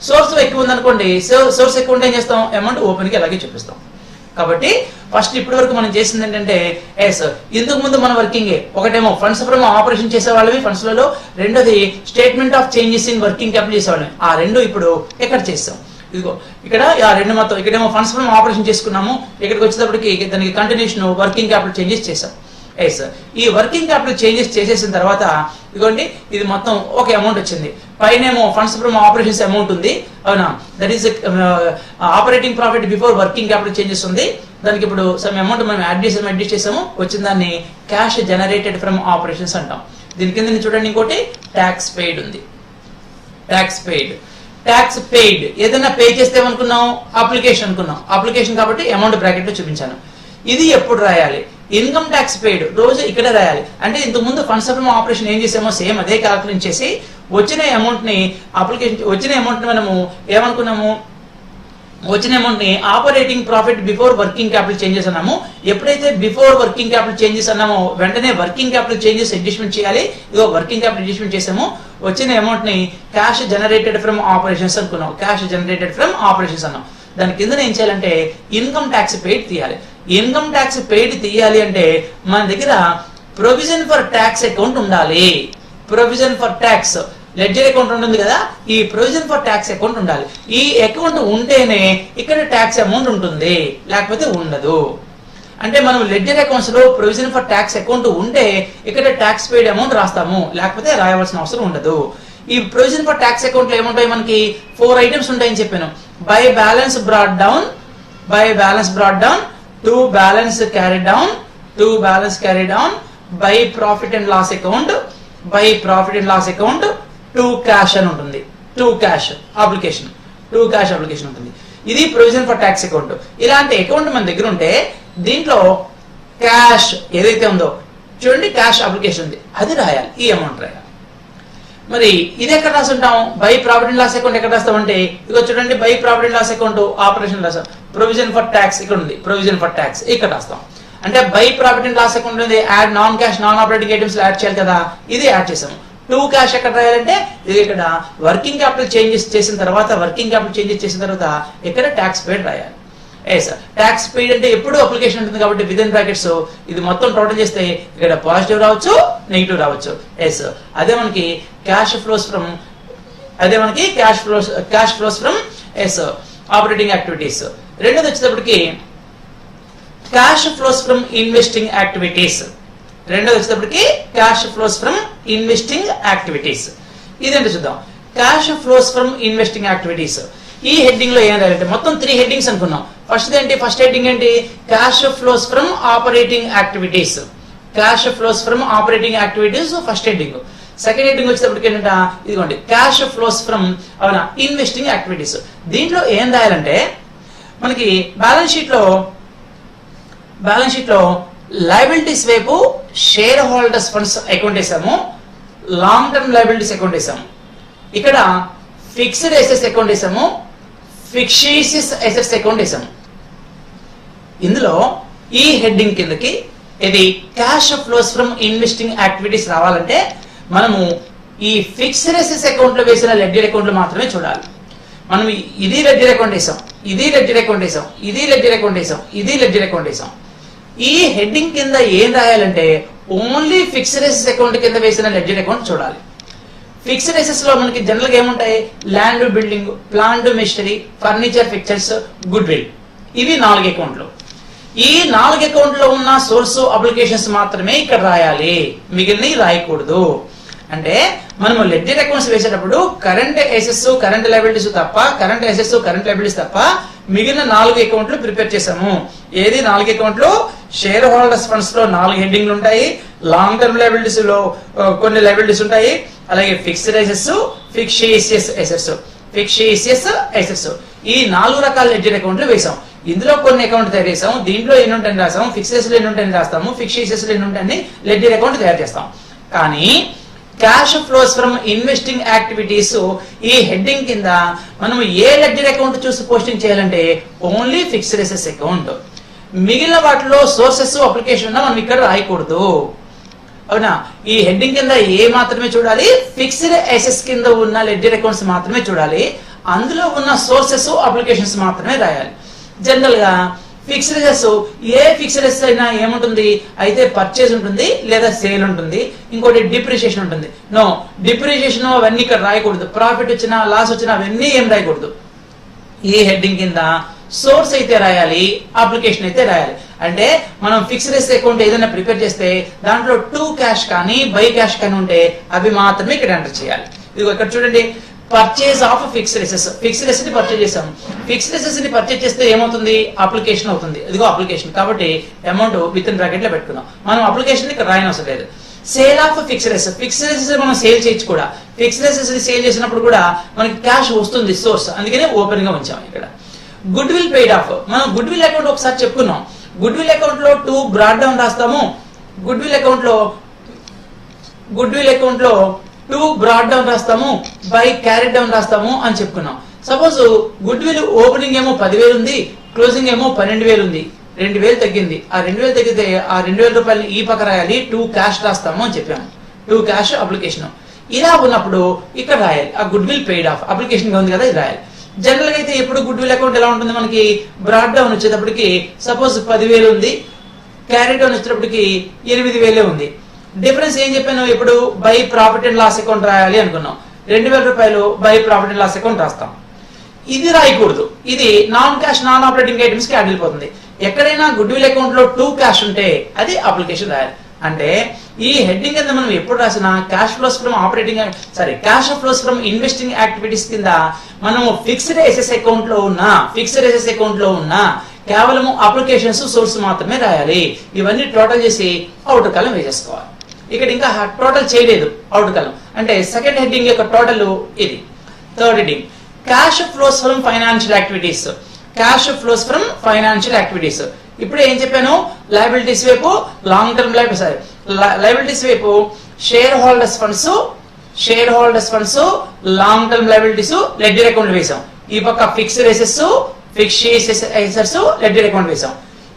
సోర్స్ ఎక్కువ ఉందనుకోండి, సోర్స్ ఎక్కువ ఉంటే ఏం చేస్తాం, అమౌంట్ ఓపెన్ కి అలాగే చూపిస్తాం. కాబట్టి ఫస్ట్ ఇప్పటి వరకు మనం చేసింది ఏంటంటే, ఇందుకు ముందు మన వర్కింగ్ ఒకటేమో ఫండ్స్ ఫ్రమ్ ఆపరేషన్ చేసేవాళ్ళవి ఫండ్స్ లలో, రెండోది statement of changes in working capital చేసేవాళ్ళవి. ఆ 2 ఇప్పుడు ఎక్కడ చేస్తాం, ఇదిగో ఇక్కడ ఆ 2 మొత్తం. ఇక్కడేమో ఫండ్స్ ఫ్రమ్ ఆపరేషన్ చేసుకున్నాము, ఇక్కడికి వచ్చేటప్పటికి దానికి కంటిన్యూషన్ వర్కింగ్ క్యాపిటల్ చేంజెస్ చేసాం. ఈ వర్కింగ్ క్యాపిటల్ చేంజెస్ చేసేసిన తర్వాత ఇదిగోండి, ఇది మొత్తం ఒక అమౌంట్ వచ్చింది. పైనేమో ఫండ్స్ ఫ్రమ్ ఆపరేషన్స్ అమౌంట్ ఉంది, అవునా, that is operating profit before working capital changes ఉంది. దానికి ఇప్పుడు సమ్ అమౌంట్ మనం అడ్జస్ట్ చేసాము, వచ్చిన దాన్ని క్యాష్ జనరేటెడ్ ఫ్రమ్ ఆపరేషన్స్ అంటాం. దీని కింద చూడండి, ఇంకోటి ట్యాక్స్ పెయిడ్ ఉంది. ట్యాక్స్ పెయిడ్ ఏదైనా పే చేస్తే ఏమనుకున్నాం, అప్లికేషన్ అనుకున్నాం. అప్లికేషన్ కాబట్టి అమౌంట్ బ్రాకెట్ లో చూపించాను. ఇది ఎప్పుడు రాయాలి, ఇన్కమ్ ట్యాక్స్ పెయిడ్ రోజు ఇక్కడ రాయాలి. అంటే ఇంతకు ముందు ఫండ్స్ ఫ్రమ్ ఆపరేషన్ ఏం చేసామో సేమ్ అదే క్యాల్కులేట్ చేసి వచ్చిన అమౌంట్ ని మనము ఏమనుకున్నాము, వచ్చిన అమౌంట్ ని operating profit before working capital changes అన్నాము. ఎప్పుడైతే బిఫోర్ వర్కింగ్ క్యాపిటల్ చేంజెస్ అన్నామో వెంటనే వర్కింగ్ క్యాపిటల్ చేంజెస్ అడ్జస్ట్మెంట్ చేయాలి. ఇదో వర్కింగ్ క్యాపిటల్ అడ్జస్ట్మెంట్ చేసాము. వచ్చిన అమౌంట్ ని క్యాష్ జనరేటెడ్ ఫ్రమ్ ఆపరేషన్స్ అనుకున్నాం, క్యాష్ జనరేటెడ్ ఫ్రమ్ ఆపరేషన్స్ అన్నాం. దాని కింద ఏం చేయాలంటే ఇన్కమ్ ట్యాక్స్ పెయిడ్ తీయాలి. ఇన్కమ్ ట్యాక్స్ పెయిడ్ తీయాలి అంటే మన దగ్గర ప్రొవిజన్ ఫర్ ట్యాక్స్ అకౌంట్ ఉండాలి. Provision for tax ledger account ఉంటుంది కదా, ఈ ప్రొవిజన్ ఫర్ ట్యాక్స్ అకౌంట్ ఉండాలి. ఈ అకౌంట్ ఉంటేనే ఇక్కడ ట్యాక్స్ అమౌంట్ ఉంటుంది, లేకపోతే ఉండదు. అంటే మనం లెడ్జర్ అకౌంట్స్ లో ప్రొవిజన్ ఫర్ ట్యాక్స్ అకౌంట్ ఉంటే ఇక్కడ ట్యాక్స్ పెయిడ్ అమౌంట్ రాస్తాము, లేకపోతే రాయవలసిన అవసరం ఉండదు. ఈ ప్రొవిజన్ ఫర్ ట్యాక్స్ అకౌంట్ లో ఏముంటాయి మనకి 4 ఐటమ్స్ ఉంటాయని చెప్పాను. By balance brought down, to balance carried down, by profit and loss account, to cash అని ఉంటుంది. టు క్యాష్ అప్లికేషన్ ఉంటుంది. ఇది ప్రొవిజన్ ఫర్ ట్యాక్స్ అకౌంట్. ఇలాంటి అకౌంట్ మన దగ్గర ఉంటే దీంట్లో క్యాష్ ఏదైతే ఉందో చూడండి, క్యాష్ అప్లికేషన్ ఉంది, అది రాయాలి, ఈ అమౌంట్ రాయాలి. మరి ఇది ఎక్కడ రాసుంటాం? By profit and loss account ఎక్కడ రాస్తామంటే ఇదిగో చూడండి, by profit and loss account operation రాస్తాం. ప్రొవిజన్ ఫర్ ట్యాక్స్ ఇక్కడ ఉంది, ప్రొవిజన్ ఫర్ ట్యాక్స్ ఇక్కడ రాస్తాం. అంటే by profit and loss account ఉంది, add non cash non operating items add చేయాలి కదా, ఇది యాడ్ చేసాము. టు క్యాష్ ఎక్కడ రాయాలంటే ఇది ఇక్కడ వర్కింగ్ క్యాపిటల్ చేంజెస్ చేసిన తర్వాత ఇక్కడ ట్యాక్స్ పేడ్ రాయాలి. ట్యాక్స్ పెయిడ్ అంటే ఎప్పుడు అప్లికేషన్ ఉంటుంది కాబట్టి విత్ ఇన్ బ్రాకెట్స్ ఇది మొత్తం టోటల్ చేస్తే ఇక్కడ పాజిటివ్ రావచ్చు, నెగిటివ్ రావచ్చు. అదే మనకి cash flows from operating activities. రెండోది వచ్చేటప్పటికి cash flows from investing activities. ఇదేంటో చూద్దాం. Cash flows from investing activities ఈ హెడ్డింగ్ లో ఏం రాయాలంటే మొత్తం 3 హెడ్డింగ్స్ అనుకున్నాం. ఫస్ట్ హెడ్డింగ్ ఏంటి? Cash flows from operating activities. First heading. Second heading వచ్చేటప్పటికి ఏంటంటే ఇదిగోండి, cash flows from investing activities. దీంట్లో ఏం రాయాలంటే మనకి బ్యాలెన్స్ షీట్ లో లయబిలిటీస్ వైపు షేర్ హోల్డర్స్ ఫండ్స్ అకౌంట్ వేసాము, లాంగ్ టర్మ్ లయబిలిటీస్ అకౌంట్ వేసాము. ఇక్కడ ఫిక్స్డ్ అసెట్స్ అకౌంట్ వేసాము, ఫిక్షిషియస్ అసెట్స్ అకౌంట్ వేసాము. ఇందులో ఈ హెడ్డింగ్ కిందకి ఇది cash flows from investing activities రావాలంటే మనము ఈ ఫిక్స్డ్ అసెట్స్ అకౌంట్ లో వేసిన లెడ్జర్ అకౌంట్లు మాత్రమే చూడాలి. మనం ఇది లెడ్జర్ అకౌంట్ వేసాం, ఇది లెడ్జర్ అకౌంట్ వేసాం. ఈ హెడ్డింగ్ కింద ఏం రాయాలంటే ఓన్లీ ఫిక్స్డ్ అసెట్స్ అకౌంట్ కింద వేసిన లెడ్జర్ అకౌంట్ చూడాలి. ఫిక్స్డ్ అసెట్స్ లో మనకి జనరల్ గా ఏముంటాయి? Land, building, plant, machinery, furniture, fixtures, good will. ఇవి 4 అకౌంట్లు. ఈ 4 అకౌంట్లో ఉన్న సోర్స్ అప్లికేషన్స్ మాత్రమే ఇక్కడ రాయాలి, మిగిలినవి రాయకూడదు. అంటే మనము లెడ్జర్ అకౌంట్స్ వేసేటప్పుడు కరెంట్ అసెట్స్ కరెంట్ లయబిలిటీస్ తప్ప మిగిలిన 4 అకౌంట్లు ప్రిపేర్ చేసాము. ఏది 4 అకౌంట్లు? షేర్ హోల్డర్స్ ఫండ్స్ లో 4 హెడ్డింగ్లు ఉంటాయి, లాంగ్ టర్మ్ లయబిలిటీస్ లో కొన్ని లయబిలిటీస్ ఉంటాయి, అలాగే ఫిక్స్డ్ అసెట్స్, ఫిక్షిషియస్ అసెట్స్. ఈ 4 రకాల లెడ్జర్ అకౌంట్లు వేసాం. ఇందులో కొన్ని అకౌంట్ తయారు చేసాము, దీంట్లో ఎన్ని ఉంటాయని రాసాము, ఫిక్స్డ్ అసెట్స్ లో ఎన్ని ఉంటాయని రాస్తాము, ఫిక్షిషియస్ లో ఎన్ని ఉంటాయని లెడ్జర్ అకౌంట్ తయారు చేస్తాం. కానీ cash flows from investing activities ఈ హెడ్డింగ్ కింద మనం ఏ లెడ్జర్ అకౌంట్ చూసి పోస్టింగ్ చేయాలంటే ఓన్లీ ఫిక్స్డ్ అసెట్స్ అకౌంట్. మిగిలిన వాటిలో సోర్సెస్ అప్లికేషన్ ఉన్నా మనం ఇక్కడ రాయకూడదు, అవునా? ఈ హెడ్డింగ్ కింద ఏ మాత్రమే చూడాలి? ఫిక్స్డ్ అసెట్స్ కింద ఉన్న లెడ్జర్ అకౌంట్స్ మాత్రమే చూడాలి, అందులో ఉన్న సోర్సెస్ అప్లికేషన్స్ మాత్రమే రాయాలి. జనరల్ గా ఫిక్స్డ్ అసెట్స్ ఏ ఫిక్స్డ్ అసెట్స్ అయినా ఏముంటుంది? అయితే పర్చేజ్ ఉంటుంది లేదా సేల్ ఉంటుంది, ఇంకోటి డిప్రిషియేషన్ ఉంటుంది. నో, డిప్రిషియేషన్ అవన్నీ ఇక్కడ రాయకూడదు. ప్రాఫిట్ వచ్చినా లాస్ వచ్చినా అవన్నీ ఏం రాయకూడదు. ఈ హెడ్డింగ్ కింద సోర్స్ అయితే రాయాలి, అప్లికేషన్ అయితే రాయాలి. అంటే మనం ఫిక్స్డ్ అసెట్స్ అకౌంట్ ఏదైనా ప్రిపేర్ చేస్తే దాంట్లో టు క్యాష్ కానీ బై క్యాష్ కానీ ఉంటే అవి మాత్రమే ఇక్కడ ఎంటర్ చేయాలి. ఇది ఇక్కడ చూడండి, purchase of fixed assets. Fixed asset ని పర్చేజ్ చేసాం. ఫిక్స్డ్ అసెట్స్ ని పర్చేజ్ చేస్తే ఏమవుతుంది? అప్లికేషన్ అవుతుంది. ఇదిగో అప్లికేషన్, కాబట్టి అమౌంట్ విత్ ఇన్ బ్రాకెట్ లో పెట్టుకున్నాం. మనం అప్లికేషన్ ఇక్కడ రాయనవసరం లేదు. Sale of fixed assets. Fixed assets మనం సేల్ చేయొచ్చు కూడా. ఫిక్స్డ్ అసెట్స్ ని సేల్ చేసినప్పుడు కూడా మనకి క్యాష్ వస్తుంది సోర్స్, అందుకనే ఓపెన్ గా ఉంచాం ఇక్కడ. Good will paid of. మనం గుడ్ విల్ అకౌంట్ ఒకసారి చెప్పుకున్నాం. గుడ్ విల్ అకౌంట్ లో టు బ్రాడ్ డౌన్ రాస్తాము, గుడ్ విల్ అకౌంట్ లో టు బ్రాడ్ డౌన్ రాస్తాము, బై క్యారీ డౌన్ రాస్తాము అని చెప్పుకున్నాం. సపోజ్ గుడ్ విల్ ఓపెనింగ్ ఏమో 10,000 ఉంది, క్లోజింగ్ ఏమో 12,000 ఉంది, 2,000 తగ్గింది. ఆ 2,000 తగ్గితే ఆ 2,000 రూపాయలు ఈ పక్క రాయాలి, టు క్యాష్ రాస్తాము అని చెప్పాము. To cash application. ఇలా ఉన్నప్పుడు ఇక్కడ రాయాలి ఆ good will paid of. Application ఉంది కదా, ఇది రాయాలి. జనరల్ గా అయితే ఎప్పుడు గుడ్ విల్ అకౌంట్ ఎలా ఉంటుంది? మనకి బ్రాడ్ డౌన్ వచ్చేటప్పటికి సపోజ్ 10,000 ఉంది, క్యారీ డౌన్ వచ్చేటప్పటికి 8,000 ఉంది. డిఫరెన్స్ ఏం చెప్పాను? ఇప్పుడు by profit and loss account రాయాలి అనుకున్నాం. 2,000 రూపాయలు by profit and loss account రాస్తాం. ఇది రాయకూడదు, ఇది non cash non operating items కి యాడ్ అయిపోతుంది. ఎక్కడైనా గుడ్ విల్ అకౌంట్ లో టు క్యాష్ ఉంటే అది అప్లికేషన్ రాయాలి. అంటే ఈ హెడ్డింగ్ కింద మనం ఎప్పుడు రాసినా cash flows from cash flows from investing activities కింద మనము ఫిక్స్డ్ ఎసెస్ అకౌంట్ లో ఉన్న కేవలం అప్లికేషన్స్ సోర్స్ మాత్రమే రాయాలి. ఇవన్నీ టోటల్ చేసి అవుట్ కాలం వేసేసుకోవాలి. ఇక్కడ ఇంకా టోటల్ చేయలేదు అవుట్ కాలం అంటే సెకండ్ హెడ్డింగ్ యొక్క టోటల్ ఇది. Third heading cash flows from financial activities. ఇప్పుడు ఏం చెప్పాను, లయబిలిటీస్ వైపు లాంగ్ టర్మ్ లయబిలిటీస్ వైపు share holders funds long term liabilities ledger account వేసాం. ఈ పక్క ఫిక్స్డ్ ఎసెట్స్ లెడ్జర్ అకౌంట్ వేసాం.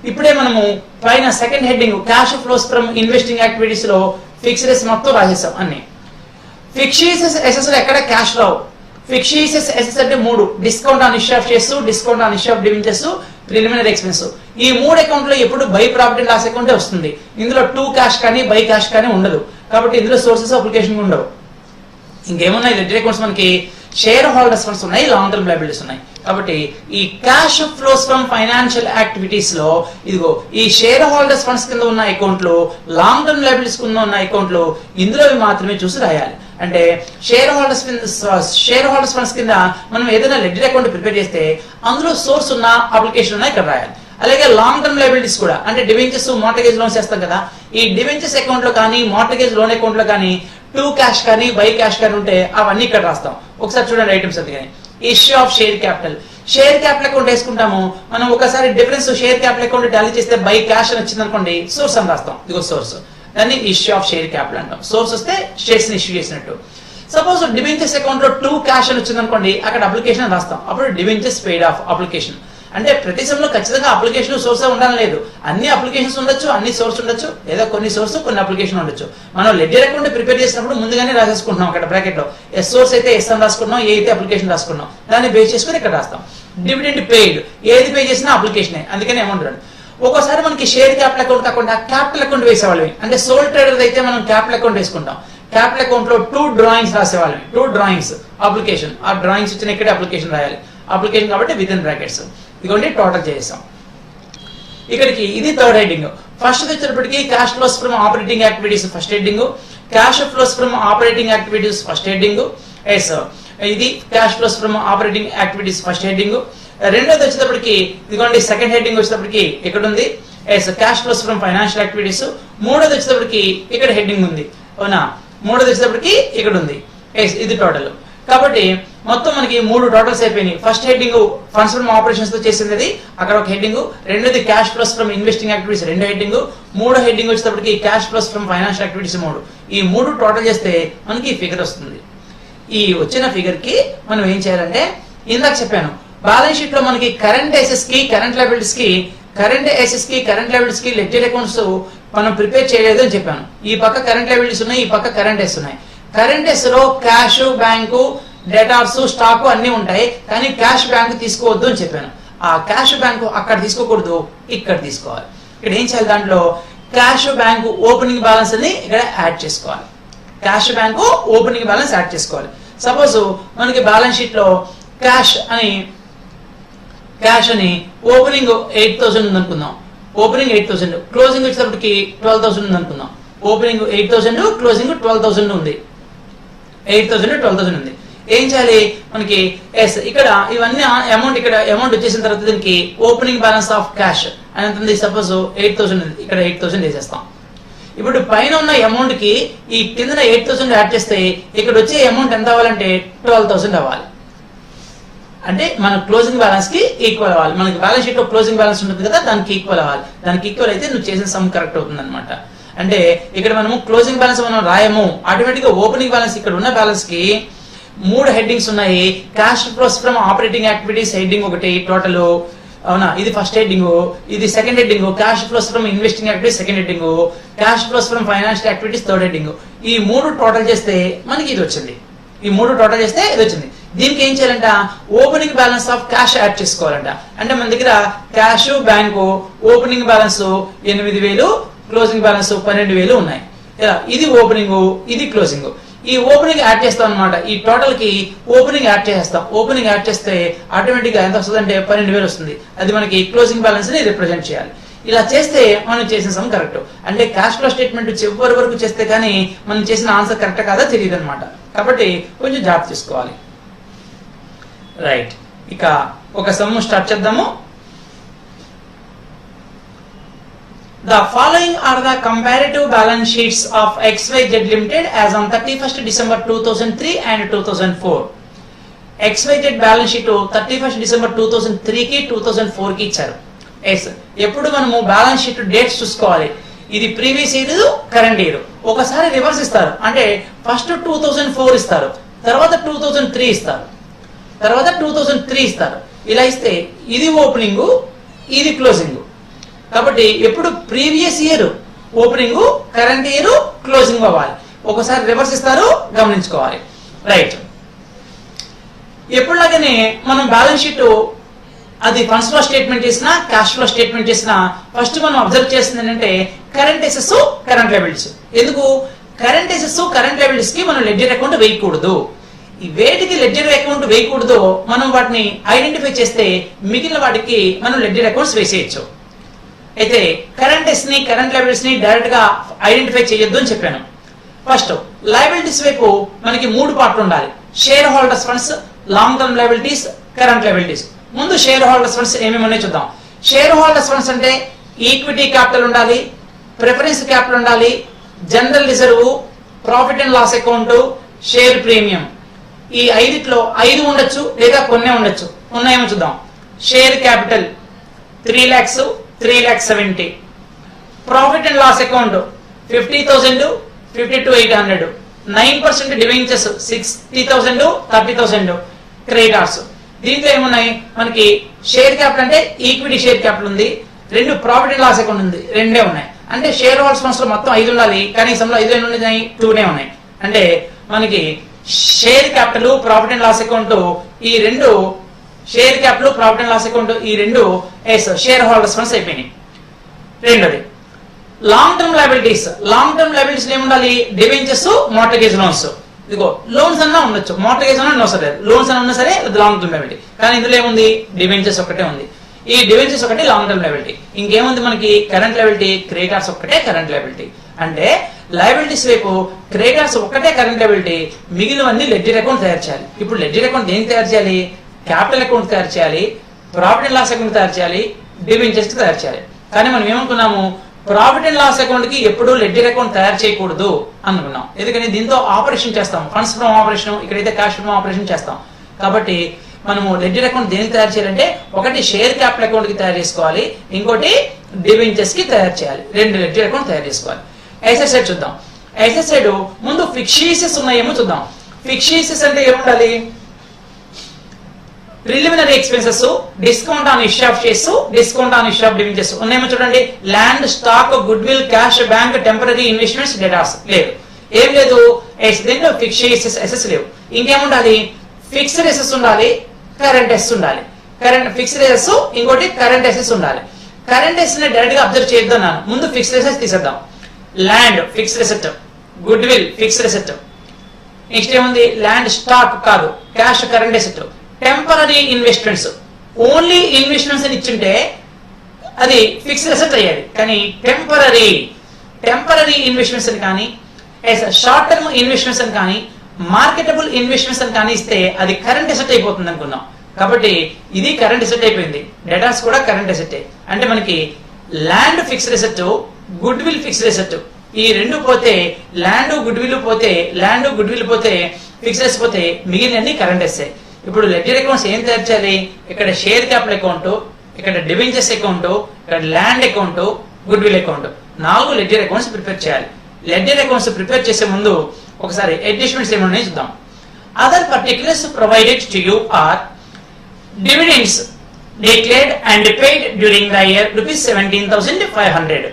ఇప్పుడే మనము పైన second heading cash flows from investing activities లో ఫిక్స్డ్ ఎసెట్స్ మొత్తం రాసేసాం అన్ని. ఫిక్స్డ్ ఎసెట్స్ లో ఎక్కడ క్యాష్ రావు. ఫిక్స్డ్ ఎసెట్స్ అంటే 3: discount on issue of shares, discount on issue of debentures, preliminary expense. ఈ 3 అకౌంట్ లో ఎప్పుడు by profit and loss account వస్తుంది. ఇందులో టు క్యాష్ కానీ బై క్యాష్ కానీ ఉండదు. కాబట్టి ఇందులో సోర్సెస్ అప్లికేషన్ ఉండవు. ఇంకేమున్నాయి లెడ్జర్ అకౌంట్స్ మనకి షేర్ హోల్డర్స్ ఫండ్స్ ఉన్నాయి, లాంగ్ టర్మ్ లయబిలిటీస్ ఉన్నాయి. కాబట్టి ఈ cash flows from financial activities లో ఇదిగో ఈ షేర్ హోల్డర్స్ ఫండ్స్ కింద ఉన్న అకౌంట్లు, లాంగ్ టర్మ్ లయబిలిటీస్ కింద ఉన్న అకౌంట్లు ఇందులో మాత్రమే చూసి రాయాలి. అంటే షేర్ హోల్డర్స్ ఫండ్స్ కింద మనం ఏదైనా లెడ్జర్ అకౌంట్ ప్రిపేర్ చేస్తే అందులో సోర్స్ ఉన్న అప్లికేషన్ ఉన్న ఇక్కడ రాయాలి. అలాగే లాంగ్ టర్మ్ లయబిలిటీస్ కూడా అంటే డిబెంచర్స్, మార్టగేజ్ లోన్స్ చేస్తాం కదా, ఈ డిబెంచర్స్ అకౌంట్ లో కానీ మార్టగేజ్ లోన్ అకౌంట్ లో కానీ టు క్యాష్ కానీ బై క్యాష్ కానీ ఉంటే అవన్నీ ఇక్కడ రాస్తాం. ఒకసారి చూడండి ఐటమ్స్ అందుకని. Issue of share capital account వేసుకుంటాము మనం. ఒకసారి difference share capital account Tally చేస్తే బై క్యాష్ అని వచ్చింది అనుకోండి, సోర్స్ అని రాస్తాం. ఇదిగో సోర్స్, దాన్ని ఇష్యూ ఆఫ్ షేర్ క్యాపిటల్ అంటాం. సోర్స్ వస్తే షేర్స్ ని ఇష్యూ చేసినట్టు. సపోజ్ డిబెంచర్స్ అకౌంట్ లో టు క్యాష్ అని వచ్చింది అనుకోండి, అక్కడ అప్లికేషన్ రాస్తాం. అప్పుడు డిబెంచర్స్ పెయిడ్ ఆఫ్ అప్లికేషన్. అంటే ప్రతి సమయంలో ఖచ్చితంగా అప్లికేషన్ సోర్స్ ఉండాలని లేదు. అన్ని అప్లికేషన్స్ ఉండొచ్చు, అన్ని సోర్స్ ఉండొచ్చు, లేదా కొన్ని సోర్స్ కొన్ని అప్లికేషన్ ఉండొచ్చు. మనం లెడ్జర్ అకౌంట్ ప్రిపేర్ చేసినప్పుడు ముందుగానే రాసేసుకుంటున్నాం. అక్కడ బ్రాకెట్ లో ఎస్ సోర్స్ అయితే ఎస్ అని రాసుకున్నాం, ఏ అయితే అప్లికేషన్ రాసుకున్నాం, దాన్ని బేస్ చేసుకుని ఇక్కడ రాస్తాం. డివిడెండ్ పెయిడ్, ఏది పే చేసినా అప్లికేషన్, అందుకని అమౌంట్ రండి. ఒక్కోసారి మనకి షేర్ క్యాపిటల్ అకౌంట్ కాకుండా క్యాపిటల్ అకౌంట్ వేసేవాళ్ళవి. అంటే సోల్ ట్రేడర్ అయితే మనం క్యాపిటల్ అకౌంట్ వేసుకుంటాం. క్యాపిటల్ అకౌంట్ లో 2 డ్రాయింగ్స్ రాసేవాళ్ళవి. 2 drawings application. ఆ డ్రాయింగ్స్ ఇచ్చిన ఇక్కడే అప్లికేషన్ రాయాలి. అప్లికేషన్ కాబట్టి విత్ ఇన్ బ్రాకెట్స్. ఇదిగోండి టోటల్ చేసాం. ఇక్కడికి ఇది థర్డ్ హెడ్డింగ్. ఫస్ట్ వచ్చేటప్పటికి cash flows from operating activities first heading, cash flows from operating activities first heading. ఇది cash flows from operating activities first heading. రెండోది వచ్చేటప్పటికి ఇదిగోండి సెకండ్ హెడ్డింగ్ వచ్చేటప్పటికి ఇక్కడ ఉంది cash flows from financial activities. మూడోది వచ్చేటప్పటికి ఇక్కడ హెడ్డింగ్ ఉంది, అవునా. మూడోది వచ్చేటప్పటికి ఇక్కడ ఉంది. ఇది టోటల్. కాబట్టి మొత్తం మనకి 3 టోటల్స్ అయిపోయినాయి. First heading funds from operations తో చేసింది, అక్కడ ఒక హెడ్డింగ్. రెండోది cash flows from investing activities, రెండో హెడ్డింగ్. మూడో హెడ్డింగ్ వచ్చేటప్పటికి cash flows from financial activities 3. ఈ 3 టోటల్ చేస్తే మనకి ఈ ఫిగర్ వస్తుంది. ఈ వచ్చిన ఫిగర్ కి మనం ఏం చేయాలంటే, ఇందాక చెప్పాను బ్యాలెన్స్ షీట్ లో మనకి కరెంట్ అసెట్స్ కి కరెంట్ లయబిలిటీస్ కి లెడ్జర్ అకౌంట్స్ మనం ప్రిపేర్ చేయలేదు అని చెప్పాను. ఈ పక్క కరెంట్ లయబిలిటీస్ ఉన్నాయి, ఈ పక్క కరెంట్ అసెట్స్ ఉన్నాయి. కరెంట్ అసెట్స్ లో క్యాష్, బ్యాంకు, డేటార్స్, స్టాక్ అన్ని ఉంటాయి. కానీ క్యాష్ బ్యాంక్ తీసుకోవద్దు అని చెప్పాను. ఆ క్యాష్ బ్యాంకు అక్కడ తీసుకోకూడదు, ఇక్కడ తీసుకోవాలి. ఇక్కడ ఏం చేయాలి, దాంట్లో క్యాష్ బ్యాంకు ఓపెనింగ్ బ్యాలెన్స్ అని ఇక్కడ యాడ్ చేసుకోవాలి. Cash bank opening balance add చేసుకోవాలి. సపోజ్ మనకి బ్యాలెన్స్ షీట్ లో క్యాష్ అని ఓపెనింగ్ 8,000 ఉంది అనుకుందాం. ఓపెనింగ్ 8,000, క్లోజింగ్ వచ్చేటప్పటికి 12,000 ఉంది అనుకుందాం. ఓపెనింగ్ 8,000, క్లోజింగ్ 12,000 ఉంది. 8,000, 12,000 ఉంది. ఏం చేయాలి మనకి ఇక్కడ ఇవన్నీ అమౌంట్, ఇక్కడ అమౌంట్ వచ్చేసిన తర్వాత దీనికి ఓపెనింగ్ బ్యాలెన్స్ ఆఫ్ క్యాష్ అని ఉంటుంది. సపోజ్ 8,000 ఉంది, ఇక్కడ 8,000 వేసేస్తాం. ఇప్పుడు పైన ఉన్న అమౌంట్ కి ఈ కింద 8,000 యాడ్ చేస్తే ఇక్కడ వచ్చే అమౌంట్ ఎంత అవ్వాలంటే 12,000 అవ్వాలి. అంటే మన క్లోజింగ్ బ్యాలెన్స్ కి ఈక్వల్ అవ్వాలి. మనకి బ్యాలెన్స్ షీట్ లో క్లోజింగ్ బ్యాలెన్స్ ఉంటుంది కదా, దానికి ఈక్వల్ అవ్వాలి. దానికి ఈక్వల్ అయితే నువ్వు చేసిన సమ్ కరెక్ట్ అవుతుంది అనమాట. అంటే ఇక్కడ మనము క్లోజింగ్ బ్యాలెన్స్ మనం రాయము, ఆటోమేటిక్ గా ఓపెనింగ్ బ్యాలెన్స్ ఇక్కడ ఉన్న బ్యాలెన్స్ కి 3 హెడ్డింగ్స్ ఉన్నాయి. Cash flows from operating activities heading ఒకటి టోటల్, అవునా. ఇది ఫస్ట్ హెడ్డింగ్, ఇది second heading. Cash flows from investing activities second heading, cash flows from financial activities third heading. ఈ 3 టోటల్ చేస్తే మనకి ఇది వచ్చింది. దీనికి ఏం చేయాలంట, opening balance of cash add చేసుకోవాలంట. అంటే మన దగ్గర cash, bank, opening balance 8,000, closing balance 12,000 ఉన్నాయి. ఇది ఓపెనింగ్, ఇది క్లోజింగ్. ఈ ఓపెనింగ్ యాడ్ చేస్తాం అనమాట. ఈ టోటల్ కి ఓపెనింగ్ యాడ్ చేస్తాం. ఓపెనింగ్ యాడ్ చేస్తే ఆటోమేటిక్ గా ఎంత వస్తుంది అంటే 12,000 వస్తుంది. అది మనకి క్లోజింగ్ బ్యాలెన్స్ ని రిప్రజెంట్ చేయాలి. ఇలా చేస్తే మనం చేసిన సమ్ కరెక్ట్. అంటే క్యాష్ ఫ్లో స్టేట్మెంట్ చివరి వరకు చేస్తే కానీ మనం చేసిన ఆన్సర్ కరెక్ట్ కాదా తెలియదు అనమాట. కాబట్టి కొంచెం జాగ్రత్త తీసుకోవాలి. రైట్, ఇక ఒక సమ్ స్టార్ట్ చేద్దాము. The following are the comparative balance sheets of XYZ Limited as on 31st December 2003 and 2004. XYZ balance sheet 31st December 2003 కి 2004 కి ఇచ్చారు. ఎప్పుడు మనము బ్యాలెన్స్ షీట్ డేట్స్ చూసుకోవాలి. ఇది ప్రీవియస్ ఇయర్, కరెంట్ ఇయర్. ఒకసారి రివర్స్ ఇస్తారు, అంటే ఫస్ట్ 2004 ఇస్తారు, తర్వాత 2003 ఇస్తారు, తర్వాత 2003 ఇస్తారు. ఇలా ఇస్తే ఇది ఓపెనింగ్, ఇది క్లోజింగ్. కాబట్టి ఎప్పుడు previous year opening, current year closing అవ్వాలి. ఒకసారి రివర్స్ ఇస్తారు, గమనించుకోవాలి. రైట్, ఎప్పుడులాగానే మనం బ్యాలెన్స్ షీట్ అది ఫండ్స్ ఫ్లో స్టేట్మెంట్ చేసినా, క్యాష్ ఫ్లో స్టేట్మెంట్ చేసినా ఫస్ట్ మనం అబ్జర్వ్ చేస్తుంది ఏంటంటే కరెంట్ అసెట్స్, కరెంట్ లయబిలిటీస్. ఎందుకు కరెంట్ అసెట్స్, కరెంట్ లయబిలిటీస్ కి మనం లెడ్జర్ అకౌంట్ వేయకూడదు. ఈ వేటికి లెడ్జర్ అకౌంట్ వేయకూడదో మనం వాటిని ఐడెంటిఫై చేస్తే మిగిలిన వాటికి మనం లెడ్జర్ అకౌంట్స్ వేసేయచ్చు. అయితే కరెంట్ అసెట్స్ ని, కరెంట్ లయబిలిటీస్ ని డైరెక్ట్ గా ఐడెంటిఫై చేయొద్దు అని చెప్పాను. ఫస్ట్ లయబిలిటీస్ వైపు మనకి 3 పార్ట్లు ఉండాలి. Shareholders funds, long term liabilities, current liabilities. ముందు షేర్ హోల్డర్స్ ఫండ్స్ ఏమేమి ఉన్నాయో చూద్దాం. షేర్ హోల్డర్స్ ఫండ్స్ అంటే ఈక్విటీ క్యాపిటల్ ఉండాలి, ప్రిఫరెన్స్ క్యాపిటల్ ఉండాలి, general reserve, profit and loss account, share premium. ఈ 5లో 5 ఉండొచ్చు, లేదా కొన్నే ఉండొచ్చు. ఉన్నాయేమో చూద్దాం. Share capital 3 lakhs, 3,70,000. Profit and loss account 50,000, 52,800. 9% debentures 60,000, 30,000. Creditors. దీంట్లో ఏమున్నాయి మనకి? షేర్ క్యాపిటల్ అంటే ఈక్విటీ షేర్ క్యాపిటల్ ఉంది, 2 ప్రాఫిట్ అండ్ లాస్ అకౌంట్ ఉంది, 2 ఉన్నాయి. అంటే షేర్ హోల్డర్స్ ఫండ్స్ లో మొత్తం 5 ఉండాలి, కనీసంలో 5 ఉన్నాయి, 2 ఉన్నాయి. అంటే మనకి share capital, profit and loss account, ఈ 2 share capital, profit and loss account, ఈ 2 షేర్ హోల్డర్స్ ఫండ్స్ అయిపోయినాయి. రెండోది long term liabilities. Long term liabilities ఏముండాలి? Debentures, mortgage loans. ఇదిగో లోన్స్ అన్నా ఉండొచ్చు, మార్టగేజ్ అన్నా ఉన్నా సరే, లోన్స్ అన్నా ఉన్నా సరే అది లాంగ్ టర్మ్ లయబిలిటీ. కానీ ఇందులో ఏముంది? డిబెంచర్స్ ఒకటే ఉంది. ఈ డిబెంచర్స్ ఒకటి లాంగ్ టర్మ్ లయబిలిటీ. ఇంకేముంది మనకి? కరెంట్ లయబిలిటీ, క్రెడిటార్స్ ఒక్కటే కరెంట్ లయబిలిటీ. అంటే లయబిలిటీస్ వైపు క్రెడిటార్స్ ఒక్కటే కరెంట్ లయబిలిటీ, మిగిలినవన్నీ లెడ్జర్ అకౌంట్ తయారు చేయాలి. ఇప్పుడు లెడ్జర్ అకౌంట్ దేనికి తయారు చేయాలి? క్యాపిటల్ అకౌంట్ తయారు చేయాలి, ప్రాఫిట్ అండ్ లాస్ అకౌంట్ తయారు చేయాలి, డిబెంచర్స్ తయారు చేయాలి. కానీ మనం ఏమనుకున్నాము? ప్రాఫిట్ అండ్ లాస్ అకౌంట్ కి ఎప్పుడు లెడ్జర్ అకౌంట్ తయారు చేయకూడదు అనుకున్నాం. ఎందుకని దీంతో ఆపరేషన్ చేస్తాం, ఫండ్స్ ఫ్రమ్ ఆపరేషన్, ఇక్కడైతే క్యాష్ ఫ్రమ్ ఆపరేషన్ చేస్తాం. కాబట్టి మనము లెడ్జర్ అకౌంట్ దేనికి తయారు చేయాలంటే ఒకటి షేర్ క్యాపిటల్ అకౌంట్ కి తయారు చేసుకోవాలి, ఇంకోటి డిబెంచర్స్ కి తయారు చేయాలి. 2 లెడ్జర్ అకౌంట్ తయారు చేసుకోవాలి. అసెట్ సైడ్ చూద్దాం. అసెట్ సైడ్ ముందు ఫిక్స్డ్ ఉన్నాయేమో చూద్దాం. ఫిక్స్డ్ అంటే ఏముండాలి? Preliminary expenses, discount on issue of shares, discount on issue of debentures ఉన్నాయేమో చూడండి. Land, stock, good will, cash, bank, temporary investments, datas లేదు. ఏం లేదు? దీంట్లో ఫిక్స్డ్ అసెట్స్ లేవు. ఇంకేముండాలి? ఫిక్స్డ్ అసెట్స్ ఉండాలి, కరెంట్ అసెట్స్ ఉండాలి. ఫిక్స్డ్ అసెట్స్, ఇంకోటి కరెంట్ అసెట్స్ ఉండాలి. కరెంట్ అసెట్స్ ని డైరెక్ట్ గా అబ్జర్వ్ చేద్దాం. ముందు ఫిక్స్డ్ అసెట్స్ తీసేద్దాం. Land fixed asset, good will fixed asset. Next ఏముంది? ల్యాండ్, స్టాక్ కాదు, cash current asset. Temporary investments, only investments అని ఇచ్చుంటే అది ఫిక్స్డ్ అసెట్ అయ్యేది. కానీ టెంపరరీ ఇన్వెస్ట్మెంట్స్ అని కానీ, షార్ట్ టర్మ్ ఇన్వెస్ట్మెంట్స్ అని కానీ, మార్కెటబుల్ ఇన్వెస్ట్మెంట్స్ అని కానీ ఇస్తే అది కరెంట్ అసెట్ అయిపోతుంది అనుకున్నాం. కాబట్టి ఇది కరెంట్ అసెట్ అయిపోయింది. డేటాస్ కూడా కరెంట్ అసెట్. అంటే మనకి land fixed asset, good will fixed asset, ఈ 2 పోతే, ల్యాండ్ గుడ్ విల్ పోతే, ఫిక్స్డ్ అసెట్ పోతే మిగిలినన్ని కరెంట్ అసెట్. ఇప్పుడు లెడ్జర్ అకౌంట్స్ ఏం తయారు చేయాలి? ఇక్కడ షేర్ క్యాపిటల్ అకౌంట్, ఇక్కడ డిబెంచర్స్ అకౌంట్, ఇక్కడ land account, goodwill account, 4 ledger accounts prepare చేయాలి. లెడ్జర్ అకౌంట్స్ ప్రిపేర్ చేసే ముందు ఒకసారి అడ్జస్ట్మెంట్స్ ఏమన్నా చూద్దాం. Other particulars provided to you are dividends declared and paid during the year ₹17,500.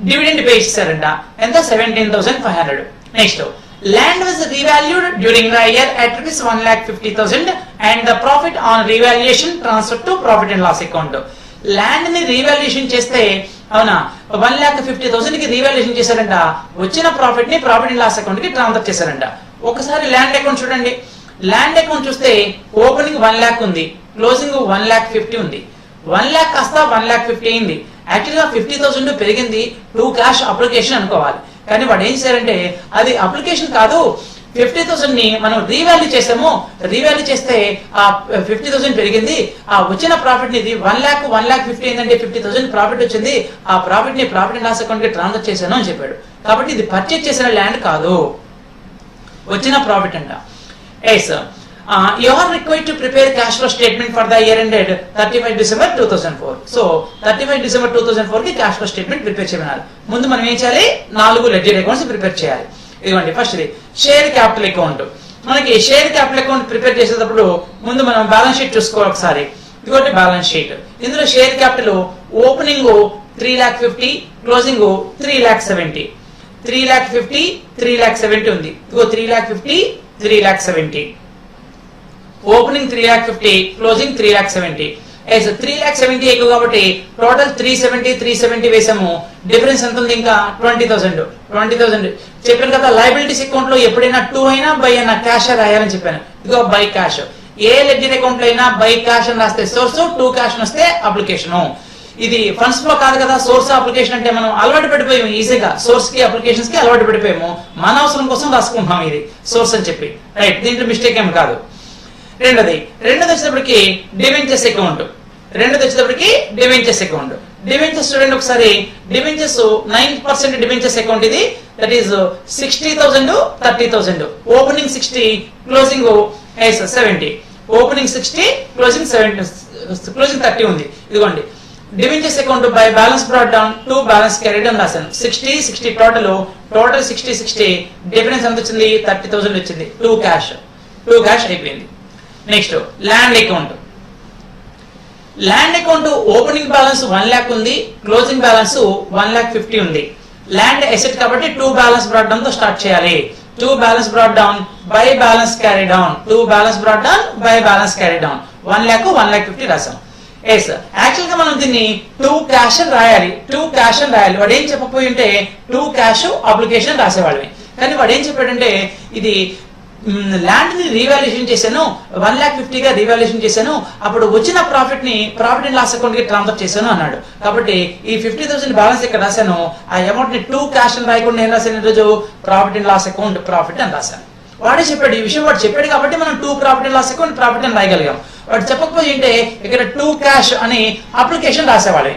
Dividend pay ఇస్తారంట, ఎంత? 17,500. Next, land was revalued during the year at ₹1,50,000 and the profit on revaluation transferred to profit and loss account. Land ని revaluation చేస్తే, అవునా, 1,50,000 కి revaluation చేశారంట, వచ్చిన profit ని profit and loss account కి ట్రాన్స్ఫర్ చేశారంట. ఒకసారి ల్యాండ్ అకౌంట్ చూడండి. ల్యాండ్ అకౌంట్ చూస్తే ఓపెనింగ్ 1 lakh ఉంది, క్లోజింగ్ 1,50,000 ఉంది. 1 lakh కాస్త 1,50,000 అయింది. యాక్చువల్గా 50,000 పెరిగింది టు క్యాష్ అప్లికేషన్ అనుకోవాలి. కానీ వాడు ఏం చేశారంటే అది అప్లికేషన్ కాదు, 50,000 ని మనం రీవాల్యూ చేసాము. రీవాల్యూ చేస్తే ఆ 50,000 పెరిగింది, ఆ వచ్చిన ప్రాఫిట్ ని 1,50,000 ఏంటంటే 50,000 ప్రాఫిట్ వచ్చింది, ఆ ప్రాఫిట్ ని ప్రాఫిట్ అండ్ లాస్ అకౌంట్ కి ట్రాన్స్ఫర్ చేశాను అని చెప్పాడు. కాబట్టి ఇది పర్చేజ్ చేసిన ల్యాండ్ కాదు, వచ్చిన ప్రాఫిట్ అంట. Yes you are required to prepare cash flow statement for the year ended 31 December 2004. So 31 December 2004 కి cash flow statement ప్రిపేర్ చేయమన్నారు. ముందు మనం ఏం చేయాలి, 4 లెడ్జర్ అకౌంట్స్ ప్రిపేర్ చేయాలి. ఇదిగోండి ఫస్ట్ ఇది షేర్ క్యాపిటల్ అకౌంట్. మనకి షేర్ క్యాపిటల్ అకౌంట్ ప్రిపేర్ చేసేటప్పుడు ముందు మనం బ్యాలెన్స్ షీట్ చూసుకోవాలి ఒకసారి. ఇదిగోండి బ్యాలెన్స్ షీట్. ఇందులో షేర్ క్యాపిటల్ ఓపెనింగ్ 3,50,000, క్లోజింగ్ 3,70,000. 3,50,000 3,70,000 ఉంది. ఇదిగో 3,50,000 3,70,000. Opening 3,50,000, closing 3,70,000. 3,70,000 ఎక్కువ కాబట్టి టోటల్ 370 వేసాము. డిఫరెన్స్ ఎంత ఉంది, ఇంకా 20,000. చెప్పాను కదా లయబిలిటీస్ అకౌంట్ లో ఎప్పుడైనా 2 అయినా బై అయినా క్యాష్ రాయాలని చెప్పాను. ఇదిగో by cash. A ledger account లో అయినా బై క్యాష్ అని రాస్తే సోర్స్, 2 క్యాష్ వస్తే అప్లికేషన్. ఇది ఫండ్స్ లో కాదు కదా సోర్స్ అప్లికేషన్ అంటే, మనం అలవాటు పడిపోయాము ఈజీగా సోర్స్ కి అప్లికేషన్స్ కి అలవాటు పడిపోయాము. మన అవసరం కోసం రాసుకుంటున్నాం ఇది సోర్స్ అని చెప్పి. రైట్, దీంట్లో మిస్టేక్ ఏమి కాదు. రెండోది వచ్చేటప్పటికి debentures account. Debentures account. Debentures చూడండి ఒకసారి. డివెంచర్స్ 9% డివెంచర్స్ అకౌంట్ ఇది. That is 60,000 30,000. Opening 60, closing 70. Opening 60, closing 30 ఉంది. ఇదిగోండి debentures account by balance brought down to balance carried అని రాశాను. 60 టోటల్ 60. డిఫరెన్స్ ఎంత వచ్చింది, 30,000 వచ్చింది. 2 క్యాష్ అయిపోయింది. Next land account. Opening balance 1,00,000 ఉంది, క్లోజింగ్ బ్యాలెన్స్ 1,50,000 ఉంది. ల్యాండ్ అసెట్ కాబట్టి 2 బ్యాలెన్స్ బ్రాట్ డౌన్ తో స్టార్ట్ చేయాలి. 2 balance brought down by balance carried down. 1,50,000 రాసాం. యాక్చువల్ గా మనం దీన్ని 2 క్యాష్ అని రాయాలి. వాడు ఏం చెప్పకపోయి ఉంటే 2 క్యాష్ అప్లికేషన్ రాసేవాళ్ళని. కానీ వాడు ఏం చెప్పాడంటే ఇది ల్యాండ్ ని రీవాల్యుయేషన్ చేశాను, 1,50,000 గా రీవాల్యుయేషన్ చేశాను, అప్పుడు వచ్చిన ప్రాఫిట్ అండ్ లాస్ అకౌంట్ కి ట్రాన్స్ఫర్ చేశాను అన్నాడు. కాబట్టి ఈ 50,000 బ్యాలెన్స్ ఇక్కడ రాశాను. ఆ అమౌంట్ ని 2 క్యాష్ అని రాయకుండా ఏం రాశాను ఈరోజు, profit and loss account profit అని రాశాను. వాడే చెప్పాడు ఈ విషయం, వాడు చెప్పాడు కాబట్టి మనం 2 profit and loss account profit అని రాయగలిగాం. వాడు చెప్పకపోయి ఉంటే ఇక్కడ 2 క్యాష్ అని అప్లికేషన్ రాసేవాళ్ళే.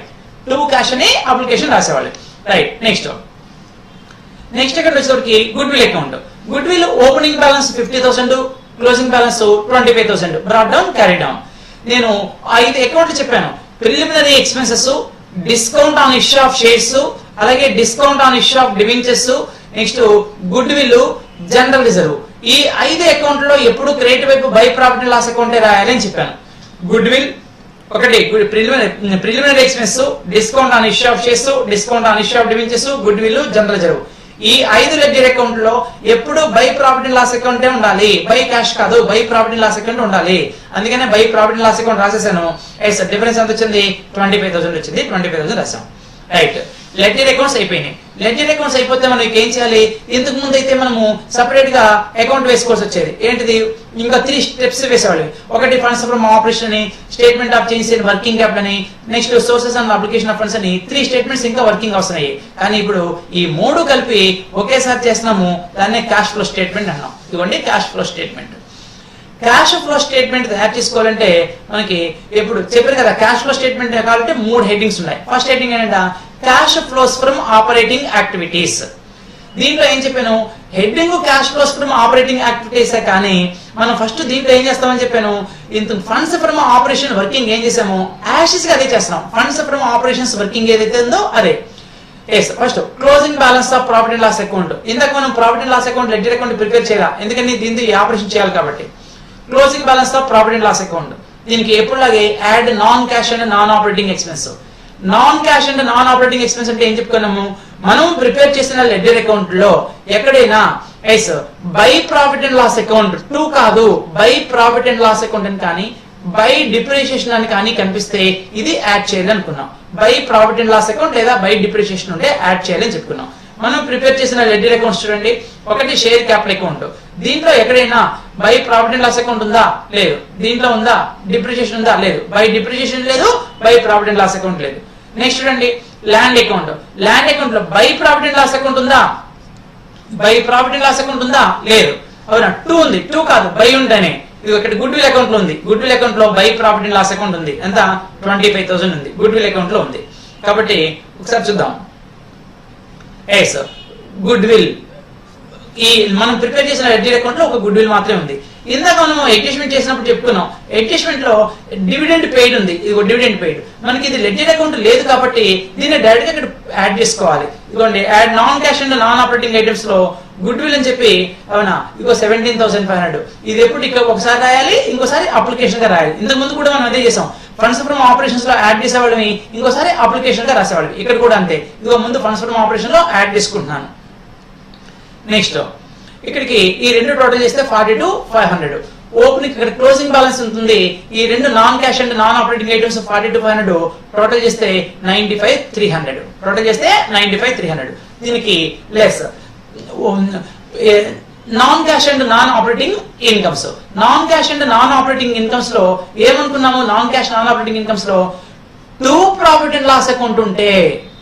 రైట్. నెక్స్ట్ ఇక్కడ వచ్చేసరికి goodwill account. Goodwill opening balance 50,000, closing balance 25,000. Brought down, carry down. నేను 5 అకౌంట్లు చెప్పాను. Preliminary expenses, discount on issue of shares, అలాగే discount on issue of debentures, next goodwill, general reserve. ఈ 5 account లో ఎప్పుడు credit వైపు by profit and loss account రాయాలి అని చెప్పాను. గుడ్ విల్ ఒకటి, preliminary expense, discount on issue of shares, discount on issue of debentures, goodwill, general reserve. ఈ 5 ledger account లో ఎప్పుడు by profit and loss account ఉండాలి, by cash కాదు, by profit and loss account ఉండాలి. అందుకనే by profit and loss account రాసేసాను. Difference ఎంత వచ్చింది, 25,000 వచ్చింది. 25,000 రాసాం. రైట్. లెడ్జర్ అకౌంట్స్ అయిపోయినాయి. లెడ్జర్ అకౌంట్స్ అయిపోతే మనం ఏం చేయాలి, ఇంతకు ముందు అయితే మనము సపరేట్ గా అకౌంట్ వేసుకోవాల్సి వచ్చేది. ఏంటిది, ఇంకా 3 స్టెప్స్ వేసేవాళ్ళు. ఒకటి ఫండ్స్ ఫ్రమ్ ఆపరేషన్ అని, statement of change in working capital అని, next sources and application of funds అని 3 స్టేట్మెంట్స్ ఇంకా వర్కింగ్ అవసరమయ్యాయి. కానీ ఇప్పుడు ఈ 3 కలిపి ఒకేసారి చేస్తున్నాము. దాన్నే క్యాష్ ఫ్లో స్టేట్మెంట్ అన్నాం. ఇదిగోండి cash flow statement. Cash flow statement తయారు చేసుకోవాలంటే మనకి ఎప్పుడు చెప్పారు కదా, క్యాష్ ఫ్లో స్టేట్మెంట్ కావాలంటే 3 హెడ్డింగ్స్ ఉన్నాయి. ఫస్ట్ హెడ్డింగ్ ఏంటంటే cash flows from operating activities. దీంట్లో ఏం చెప్పాను, heading cash flows from operating activities. కానీ మనం ఫస్ట్ దీంట్లో ఏం చేస్తామని చెప్పాను, ఇంత ఫండ్స్ ఫ్రమ్ ఆపరేషన్ వర్కింగ్ ఏం చేసాము, యాషెస్ గా అదే చేస్తున్నాం. ఫండ్స్ ఫ్రమ్ ఆపరేషన్స్ వర్కింగ్ ఏదైతే ఉందో అదే. First closing balance of profit and loss account. ఇందాక మనం profit and loss account ledger account prepare చేయాలి, ఎందుకంటే దీంతో ఈ ఆపరేషన్ చేయాలి కాబట్టి. Closing balance of profit and loss account. దీనికి ఎప్పుడులాగే add non cash and non operating expense. Non cash and non operating expense అంటే ఏం చెప్పుకున్నాము, మనం ప్రిపేర్ చేసిన లెడ్జర్ అకౌంట్ లో ఎక్కడైనా by profit and loss account 2 కాదు, by profit and loss account అని కానీ బై డిప్రిషియేషన్ అని కానీ కనిపిస్తే ఇది యాడ్ చేయాలి అనుకున్నాం. By profit and loss account లేదా బై డిప్రిషియేషన్ ఉంటే యాడ్ చేయాలని చెప్పుకున్నాం. మనం ప్రిపేర్ చేసిన లెడ్జర్ అకౌంట్స్ చూడండి. ఒకటి షేర్ క్యాపిటల్ అకౌంట్. దీంట్లో ఎక్కడైనా by profit and loss account ఉందా, లేదు. దీంట్లో ఉందా, డిప్రిషియేషన్ ఉందా, లేదు. బై డిప్రిషియేషన్ లేదు, by profit and loss account లేదు. నెక్స్ట్ చూడండి ల్యాండ్ అకౌంట్. ల్యాండ్ అకౌంట్ లో by profit and loss account ఉందా? By profit and loss account ఉందా? లేదు. అవునా? 2 ఉంది. 2 కాదు, బై ఉంటేనే. ఇది ఇక్కడ గుడ్ విల్ అకౌంట్ లో ఉంది. గుడ్ విల్ అకౌంట్ లో by profit and loss account ఉంది. ఎంత? 25,000 ఉంది గుడ్ విల్ అకౌంట్ లో ఉంది. కాబట్టి ఒకసారి చూద్దాం. ఎస్, గుడ్ విల్ ఈ మనం ప్రిపేర్ చేసిన లెడ్జర్ అకౌంట్ లో ఒక గుడ్ విల్ మాత్రమే ఉంది. ఇందాక మనం అడ్జస్ట్మెంట్ చేసినప్పుడు చెప్పుకున్నాం, అడ్జస్ట్మెంట్ లో డివిడెండ్ పెయిడ్ ఉంది. ఇది డివిడెండ్ పెయిడ్. మనకి ఇది లెడ్జర్ అకౌంట్ లేదు కాబట్టి దీన్ని డైరెక్ట్ గా ఇక్కడ యాడ్ చేసుకోవాలి. ఇదిగోండి add non cash and non operating items లో గుడ్ విల్ అని చెప్పి, అవునా, ఇగో 17,500. ఇది ఎప్పుడు ఇక్కడ ఒకసారి రాయాలి, ఇంకోసారి అప్లికేషన్ గా రాయాలి. ఇంతకు ముందు కూడా మనం అదే చేసాం. ఫండ్స్ ఫ్రమ్ ఆపరేషన్స్ లో యాడ్ చేసేవాళ్ళని ఇంకోసారి అప్లికేషన్ గా రాసేవాళ్ళం. ఇక్కడ కూడా అంతే. ఇదిగో ముందు ఫండ్స్ ఫ్రమ్ ఆపరేషన్ లో యాడ్ చేసుకుంటున్నాను. నెక్స్ట్ ఇక్కడికి ఈ రెండు టోటల్ చేస్తే 42,500. ఓపెనింగ్ ఇక్కడ క్లోజింగ్ బ్యాలెన్స్ ఉంటుంది. ఈ రెండు non cash and non operating items 42,500 total చేస్తే 95,300. టోటల్ చేస్తే 95,300. దీనికి less non cash and non operating incomes. Non cash and non operating incomes లో ఏమనుకున్నాము? Non cash non operating incomes లో 2 ప్రాఫిట్ అండ్ లాస్ అకౌంట్ ఉంటే,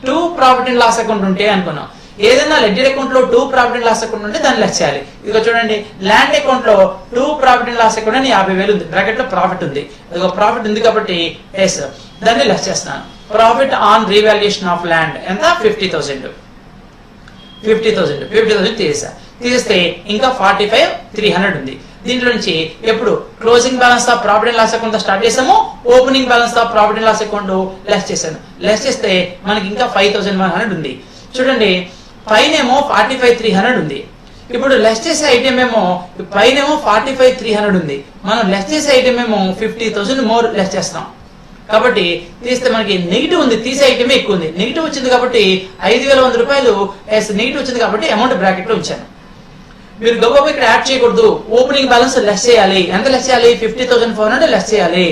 2 ప్రాఫిట్ అండ్ లాస్ అకౌంట్ ఉంటే అనుకున్నాం. ఏదైనా లెడ్జర్ అకౌంట్ లో 2 ప్రాఫిట్ అండ్ లాస్ అకౌంట్ ఉంటే దాన్ని లెస్ చేయాలి. ఇదిగో చూడండి, ల్యాండ్ అకౌంట్ లో 2 ప్రాఫిట్ అండ్ లాస్ అకౌంట్ అని 50,000 ఉంది. బ్రాకెట్ లో ప్రాఫిట్ ఉంది. ఇదిగో ప్రాఫిట్ ఉంది కాబట్టి ఎస్, దాన్ని లెస్ చేస్తున్నాను. Profit on revaluation of land ఎంత? 50,000 తీసేసా. తీసేస్తే ఇంకా 45,300 ఉంది. దీంట్లో నుంచి ఎప్పుడు closing balance of profit and loss account start చేసాము, opening balance of profit and loss account less చేశాను. లెస్ చేస్తే మనకి ఇంకా 5,100 ఉంది. చూడండి, పైనేమో 45,300 ఉంది. ఇప్పుడు లెస్ చేసే ఐటమ్ ఏమో పైనేమో 45,300 ఉంది. మనం లెస్ చేసే ఐటమ్ ఏమో 50,000 మోర్ లెస్ చేస్తున్నాం. కాబట్టి తీస్తే మనకి నెగిటివ్ ఉంది. తీసే ఐటమే ఎక్కువ ఉంది. నెగిటివ్ వచ్చింది కాబట్టి 5,100 రూపాయలు నెగిటివ్ వచ్చింది కాబట్టి అమౌంట్ బ్రాకెట్ లో ఉంచాను. మీరు గబగబా ఇక్కడ యాడ్ చేయకూడదు. ఓపెనింగ్ బ్యాలెన్స్ లెస్ చేయాలి. ఎంత లెస్ చేయాలి? 50,400 లెస్ చేయాలి.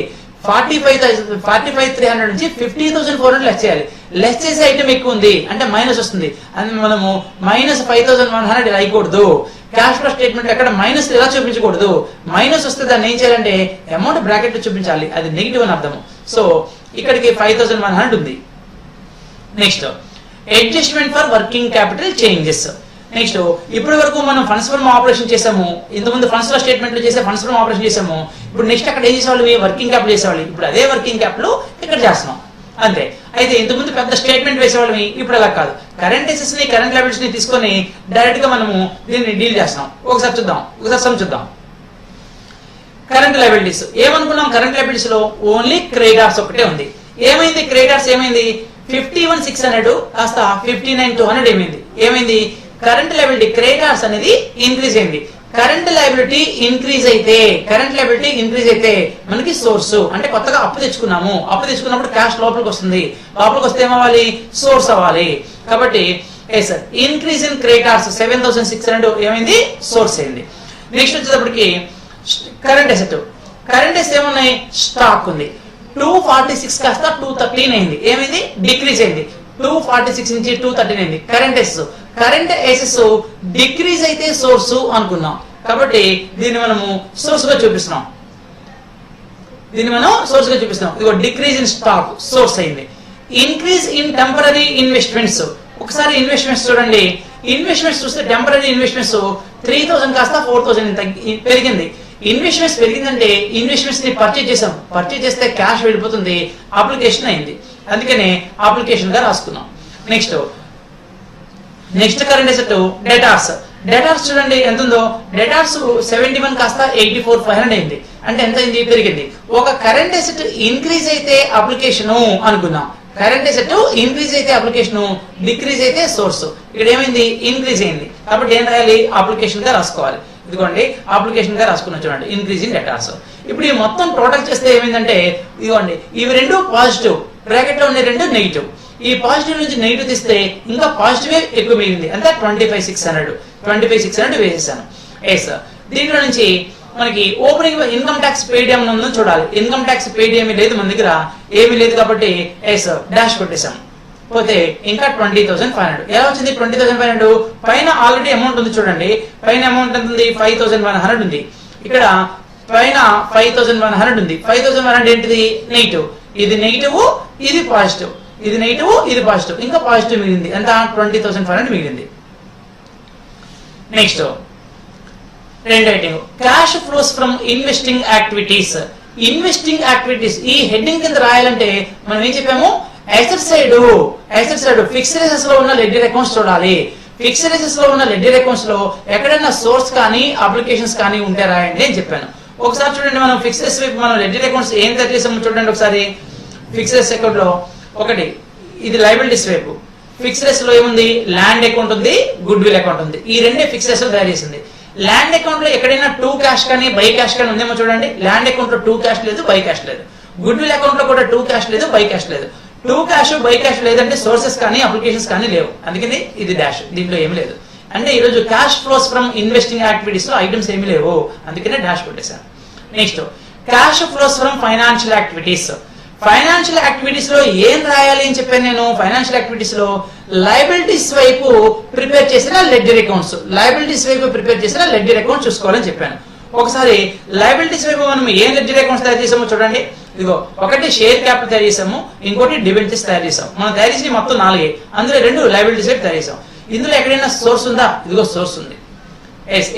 45,300 నుంచి 50,400 లెస్ చేయాలి. లెస్ చేసే ఐటమ్ ఎక్కువ ఉంది అంటే మైనస్ వస్తుంది. అని మనము -5,100 ఇలా అయ్యకూడదు. క్యాష్ ఫ్లో స్టేట్మెంట్ ఎక్కడ మైనస్ ఇలా చూపించకూడదు. మైనస్ వస్తే దాన్ని ఏం చేయాలంటే అమౌంట్ బ్రాకెట్ లో చూపించాలి. అది నెగిటివ్ అని అర్థము. సో ఇక్కడికి 5,100 ఉంది. Next adjustment for working capital changes. Next ఇప్పటి వరకు మనం ఫండ్స్ ఫ్రమ్ ఆపరేషన్ చేసాము. ఇంతకుముందు ఫండ్స్ లో స్టేట్మెంట్ లో చేసే ఫండ్స్ ఫ్రమ్ ఆపరేషన్ చేసాము. ఇప్పుడు నెక్స్ట్ అక్కడ ఏం చేసేవాళ్ళు? వర్కింగ్ క్యాపిటల్ చేసేవాళ్ళు. ఇప్పుడు అదే వర్కింగ్ క్యాపిటల్ ఇక్కడ చేస్తున్నాం అంతే. అయితే ఇంతకుముందు పెద్ద స్టేట్మెంట్ వేసేవాళ్ళని, ఇప్పుడు అలా కాదు. కరెంట్ అసెట్స్ ని కరెంట్ లయబిలిటీస్ ని తీసుకొని డైరెక్ట్ గా మనము దీన్ని డీల్ చేస్తున్నాం. ఒకసారి చూద్దాం. ఒకసారి సమ్ చూద్దాం. కరెంట్ లయబిలిటీస్ ఏమనుకున్నాం? కరెంట్ లయబిలిటీస్ లో ఓన్లీ క్రెడిటార్స్ ఒకటే ఉంది. ఏమైంది? క్రెడిటార్స్ ఏమైంది? 51,600 కాస్త 59,200 ఏమైంది? కరెంట్ లయబిలిటీ క్రెడిటార్స్ అనేది ఇంక్రీజ్ అయింది. కరెంట్ లయబిలిటీ ఇంక్రీజ్ అయితే మనకి సోర్స్ అంటే కొత్తగా అప్పు తెచ్చుకున్నాము. అప్పు తెచ్చుకున్నప్పుడు క్యాష్ లోపలికి వస్తుంది. లోపలికి వస్తే ఏమవ్వాలి? సోర్స్ అవ్వాలి. కాబట్టి ఇంక్రీజ్ ఇన్ క్రెడిటార్స్ 7,600 ఏమైంది? సోర్స్ అయింది. నెక్స్ట్ వచ్చేటప్పటికి కరెంట్ అసెట్. కరెంట్ అసెట్ ఏమున్నాయి? స్టాక్ ఉంది. 246 కాస్త 213 అయింది. ఏమైంది? డిక్రీజ్ అయింది. 246 నుంచి 213 అయింది. కరెంట్ అసెట్స్ డిక్రీజ్ అయితే సోర్స్ అనుకున్నాం కాబట్టి దీన్ని మనము సోర్స్ గా చూపిస్తున్నాం. ఇదిగో డిక్రీజ్ ఇన్ స్టాక్ సోర్స్ అయింది. Increase in temporary investments. ఒకసారి ఇన్వెస్ట్మెంట్స్ చూడండి. ఇన్వెస్ట్మెంట్స్ చూస్తే టెంపరరీ ఇన్వెస్ట్మెంట్స్ 3,000 కాస్త 4,000 పెరిగింది. ఇన్వెస్ట్మెంట్స్ పెరిగిందంటే ఇన్వెస్ట్మెంట్స్ ని పర్చేజ్ చేసాం. పర్చేజ్ చేస్తే క్యాష్ వెళ్ళిపోతుంది. అప్లికేషన్ అయింది. అందుకనే అప్లికేషన్ గా రాసుకున్నాం. నెక్స్ట్ కరెంట్ అసెట్ డేటార్స్ చూడండి ఎంత ఉందో. డేటార్స్ 71 కాస్త 84,500 అయింది. అంటే ఎంత అయింది? పెరిగింది. ఒక కరెంట్ అసెట్ ఇంక్రీజ్ అయితే అప్లికేషన్ అనుకున్నాం. కరెంట్ అసెట్ ఇంక్రీజ్ అయితే అప్లికేషన్, డిక్రీజ్ అయితే సోర్స్. ఇక్కడ ఏమైంది? ఇంక్రీజ్ అయింది. కాబట్టి ఏం రాయాలి? అప్లికేషన్ గా రాసుకోవాలి. ఇదిగోండి అప్లికేషన్ గా రాసుకున్నాం. చూడండి ఇంక్రీజ్ ఇన్ డేటార్స్. ఇప్పుడు ఈ మొత్తం టోటల్ చేస్తే ఏమైందంటే ఇదిగోండి ఇవి రెండు పాజిటివ్, బ్రాకెట్ లో ఉన్న రెండు నెగిటివ్. ఈ పాజిటివ్ నుంచి నెగిటివ్ తీస్తే ఇంకా పాజిటివ్ ఎక్కువ మిగిలింది. అంటే 25,600 వేసేసాను. దీంట్లో నుంచి మనకి ఓపెనింగ్ ఇన్కమ్ ట్యాక్స్ పెయిడ్ ఏమైనా ఉందో చూడాలి. ఇన్కమ్ ట్యాక్స్ పెయిడ్ ఏమీ లేదు మన దగ్గర, ఏమీ లేదు కాబట్టి డాష్ కొట్టేసాం. పోతే ఇంకా 20,500 ఎలా వచ్చింది? 20,500 పైన ఆల్రెడీ అమౌంట్ ఉంది. చూడండి పైన అమౌంట్ ఎంత ఉంది? 5,100 ఉంది. ఇక్కడ పైన 5,100 ఉంది. 5,100 ఏంటిది? నెగిటివ్. ఇది నెగిటివ్, ఇది పాజిటివ్. ఇది నెగిటివ్, ఇది పాజిటివ్, ఇంకా పాజిటివ్ మిగిలింది. ఎంత 20,500 మిగిలింది. నెక్స్ట్ రెండో item cash flows from investing activities. Investing activities ఈ హెడ్డింగ్ కింద రాయాలంటే మనం ఏం చెప్పాము, అసెట్ సైడ్ ఫిక్స్డ్ అసెట్స్ లో ఉన్న లెడ్జర్ అకౌంట్స్ చూడాలి. ఫిక్స్డ్ అసెట్స్ లో ఉన్న లెడ్జర్ అకౌంట్స్ లో ఎక్కడైనా సోర్స్ కానీ అప్లికేషన్స్ కానీ ఉంటే రాయండి అని చెప్పాను. ఒకసారి చూడండి, మనం ఫిక్స్డ్ అసెట్స్ వైపు మనం లెడ్జర్ అకౌంట్స్ ఏం తయారు చేసాము చూడండి ఒకసారి. ఫిక్స్డ్ అసెట్స్ అకౌంట్ లో ఒకటి ఇది లయబిలిటీస్ వైపు. ఫిక్స్డ్ అసెట్స్ లో ఏముంది, ల్యాండ్ అకౌంట్ ఉంది, గుడ్ విల్ అకౌంట్ ఉంది. ఈ రెండే ఫిక్స్డ్ అసెట్స్ తయారు చేసింది. ల్యాండ్ అకౌంట్ లో ఎక్కడైనా 2 క్యాష్ కానీ బై క్యాష్ కానీ ఉందేమో చూడండి. ల్యాండ్ అకౌంట్ లో 2 క్యాష్ లేదు, బై క్యాష్ లేదు. గుడ్ విల్ అకౌంట్ లో కూడా 2 క్యాష్ లేదు, బై క్యాష్ లేదు. 2 క్యాష్ బై క్యాష్ లేదంటే సోర్సెస్ కానీ అప్లికేషన్స్ కానీ లేవు, అందుకని ఇది డాష్, దీంట్లో ఏమి లేదు. అంటే ఈ రోజు cash flows from investing activities లో ఐటమ్స్ ఏమి లేవు, అందుకనే డాష్ కొట్టేశాను. Next cash flows from financial activities. Financial activities లో ఏం రాయాలి అని చెప్పాను నేను. ఫైనాన్షియల్ యాక్టివిటీస్ లో లయబిలిటీస్ వైపు ప్రిపేర్ చేసిన లెడ్జర్ అకౌంట్స్, లయబిలిటీస్ వైపు ప్రిపేర్ చేసిన లెడ్జర్ అకౌంట్స్ చూసుకోవాలని చెప్పాను. ఒకసారి లయబిలిటీస్ వైపు మనం ఏం లెడ్జర్ అకౌంట్స్ తయారు చేసామో చూడండి. ఇదిగో ఒకటి షేర్ క్యాపిటల్ తయారు చేసాము, ఇంకోటి డిబెంచర్స్ తయారు చేసాం. మనం తయారు చేసి మొత్తం 4, అందులో 2 లయబిలిటీస్ వైపు తయారు చేసాం. ఇందులో ఎక్కడైనా సోర్స్ ఉందా, ఇదిగో సోర్స్ ఉంది.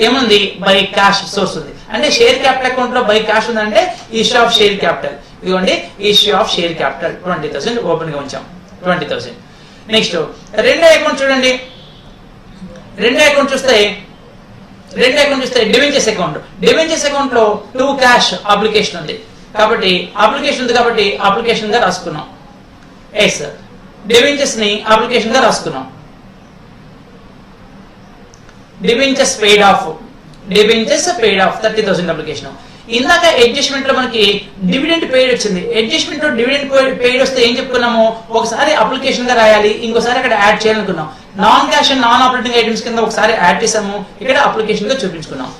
ఏముంది, బై క్యాష్ సోర్స్ ఉంది. అంటే షేర్ క్యాపిటల్ అకౌంట్ లో బై క్యాష్ ఉందంటే ఇష్యూ ఆఫ్ షేర్ క్యాపిటల్, ఇదిగోండి issue of share capital 20,000 open గా ఉంచాం 20,000. నెక్స్ట్ రెండో అకౌంట్ చూడండి. రెండో అకౌంట్ చూస్తే డిబెంచర్స్ అకౌంట్. డిబెంచర్స్ అకౌంట్ లో 2 క్యాష్ అప్లికేషన్ ఉంది కాబట్టి అప్లికేషన్ గా రాసుకున్నాం. డిబెంచర్స్ ని అప్లికేషన్ గా రాసుకున్నాం. Debentures paid off 30,000 application. ఇందాక అడ్జస్ట్మెంట్ లో మనకి డివిడెంట్ పెయిడ్ వచ్చింది. అడ్జస్ట్మెంట్ లో డివిడెంట్ పెయిడ్ వస్తే ఏం చెప్పుకున్నాము, ఒకసారి అప్లికేషన్ గా రాయాలి, ఇంకోసారి అక్కడ యాడ్ చేయాలనుకున్నాం. Non cash and non operating items కింద ఒకసారి యాడ్ చేసాము, ఇక్కడ అప్లికేషన్ గా చూపించుకున్నాం.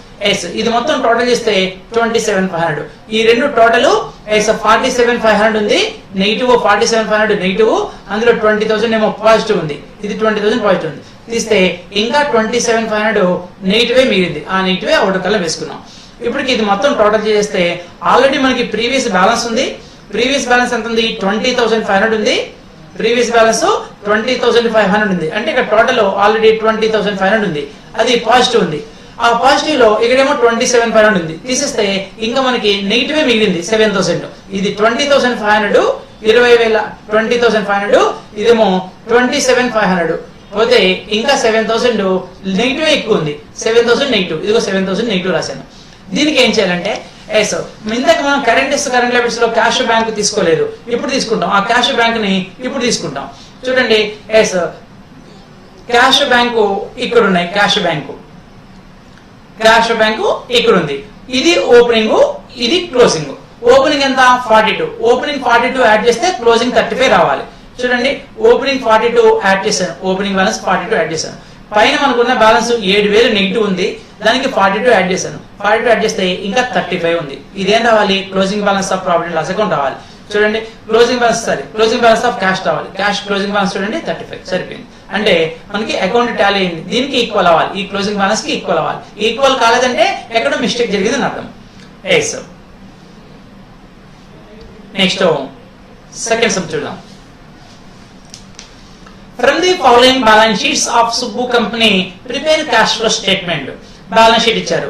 ఇది మొత్తం టోటల్ చేస్తే 27,500. ఈ రెండు టోటల్ 47,500 ఉంది, నెగిటివ్ 47,500 నెగిటివ్, అందులో 20,000 ఏమో పాజిటివ్ ఉంది, ఇది 20,000 పాజిటివ్ ఉంది. తీస్తే ఇంకా 27,500 నెగిటివే మిగిలింది, ఆ నెగిటివే అవుట్ కల్లా వేసుకున్నాం. ఇప్పటికి ఇది మొత్తం టోటల్ చేస్తే ఆల్రెడీ మనకి ప్రీవియస్ బ్యాలెన్స్ ఉంది. ప్రీవియస్ బ్యాలెన్స్ ఎంత ఉంది, 20,500 ఉంది. ప్రీవియస్ బ్యాలెన్స్ 20,500 ఉంది. అంటే ఇక్కడ టోటల్ ఆల్రెడీ 20,500 ఉంది, అది పాజిటివ్ ఉంది. ఆ పాజిటివ్ లో ఇక్కడేమో 27,500 ఉంది, తీసేస్తే ఇంకా మనకి నెగిటివే మిగిలింది 7,000. ఇది 20,500 20,000 20,500, ఇదేమో 27,500 పోతే ఇంకా 7,000 నెగిటివ్ ఎక్కువ ఉంది, 7,000 నెగిటివ్, ఇదిగో 7,000 నెగిటివ్ రాశాను. దీనికి ఏం చేయాలంటే ఇందాక మనం కరెంట్ లైబిలిటీస్ లో క్యాష్ బ్యాంక్ తీసుకోలేదు, ఇప్పుడు తీసుకుంటాం. ఆ క్యాష్ బ్యాంక్ ని ఇప్పుడు తీసుకుంటాం. చూడండి, క్యాష్ బ్యాంకు ఇక్కడ ఉన్నాయి. క్యాష్ బ్యాంకు ఇక్కడ ఉంది. ఇది ఓపెనింగ్, ఇది క్లోజింగ్. ఓపెనింగ్ ఎంత 42, ఓపెనింగ్ 42 యాడ్ చేస్తే క్లోజింగ్ 35 రావాలి. చూడండి, ఓపెనింగ్ 42 యాడ్ చేశాను, ఓపెనింగ్ బ్యాలెన్స్ 42 యాడ్ చేశాను. పైన మనకున్న బ్యాలెన్స్ 7,000 నెగిటివ్ ఉంది, దానికి 42 యాడ్ చేశాను. 42 యాడ్ చేస్తే ఇంకా 35 ఉంది. ఇదేం రావాలి, closing balance of profit and loss account రావాలి. చూడండి, క్లోజింగ్ బ్యాలెన్స్ ఆఫ్ క్యాష్ రావాలి. క్యాష్ క్లోజింగ్ బ్యాలెన్స్ చూడండి 35 సరిపోయింది. అంటే మనకి అకౌంట్ టాలీ అయింది, దీనికి ఈక్వల్ అవ్వాలి, ఈ క్లోజింగ్ బ్యాలెన్స్ కి ఈక్వల్ అవ్వాలి. ఈక్వల్ కాలేదంటే ఎక్కడో మిస్టేక్ జరిగింది అని అర్థం. నెక్స్ట్ సెకండ్ సబ్ చూద్దాం. From the following balance sheets of Subbu company, prepare cash flow statement. Balance sheet ఇచ్చారు.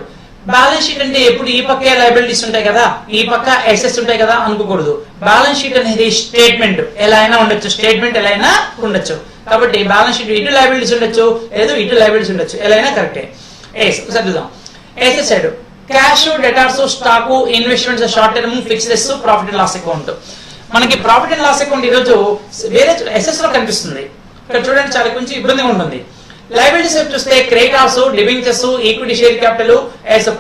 బ్యాలెన్స్ షీట్ అంటే ఎప్పుడు ఈ పక్క లయబిలిటీస్ ఉంటాయి కదా, ఈ పక్క అసెట్స్ ఉంటాయి కదా అనుకోకూడదు. బ్యాలెన్స్ షీట్ అనేది స్టేట్మెంట్, ఎలా అయినా ఉండొచ్చు, స్టేట్మెంట్ ఎలా అయినా ఉండొచ్చు. కాబట్టి బ్యాలెన్స్ షీట్ ఇటు లయబిలిటీస్ ఉండొచ్చు, లేదు ఇటు లయబిలిటీస్ ఉండొచ్చు, ఎలా అయినా కరెక్టే. చదువుదాం. Asset side cash, debtors, stock, investments, short term, fixed, profit and loss account. మనకి ప్రాఫిట్ అండ్ లాస్ అకౌంట్ ఈరోజు వేరే అసెట్స్ లో కనిపిస్తుంది. ఇక్కడ చూడండి, చాలా కొంచెం ఇబ్బందిగా ఉంటుంది. లయబిలిటీస్ వైపు చూస్తే creditors, debentures, equity share capital,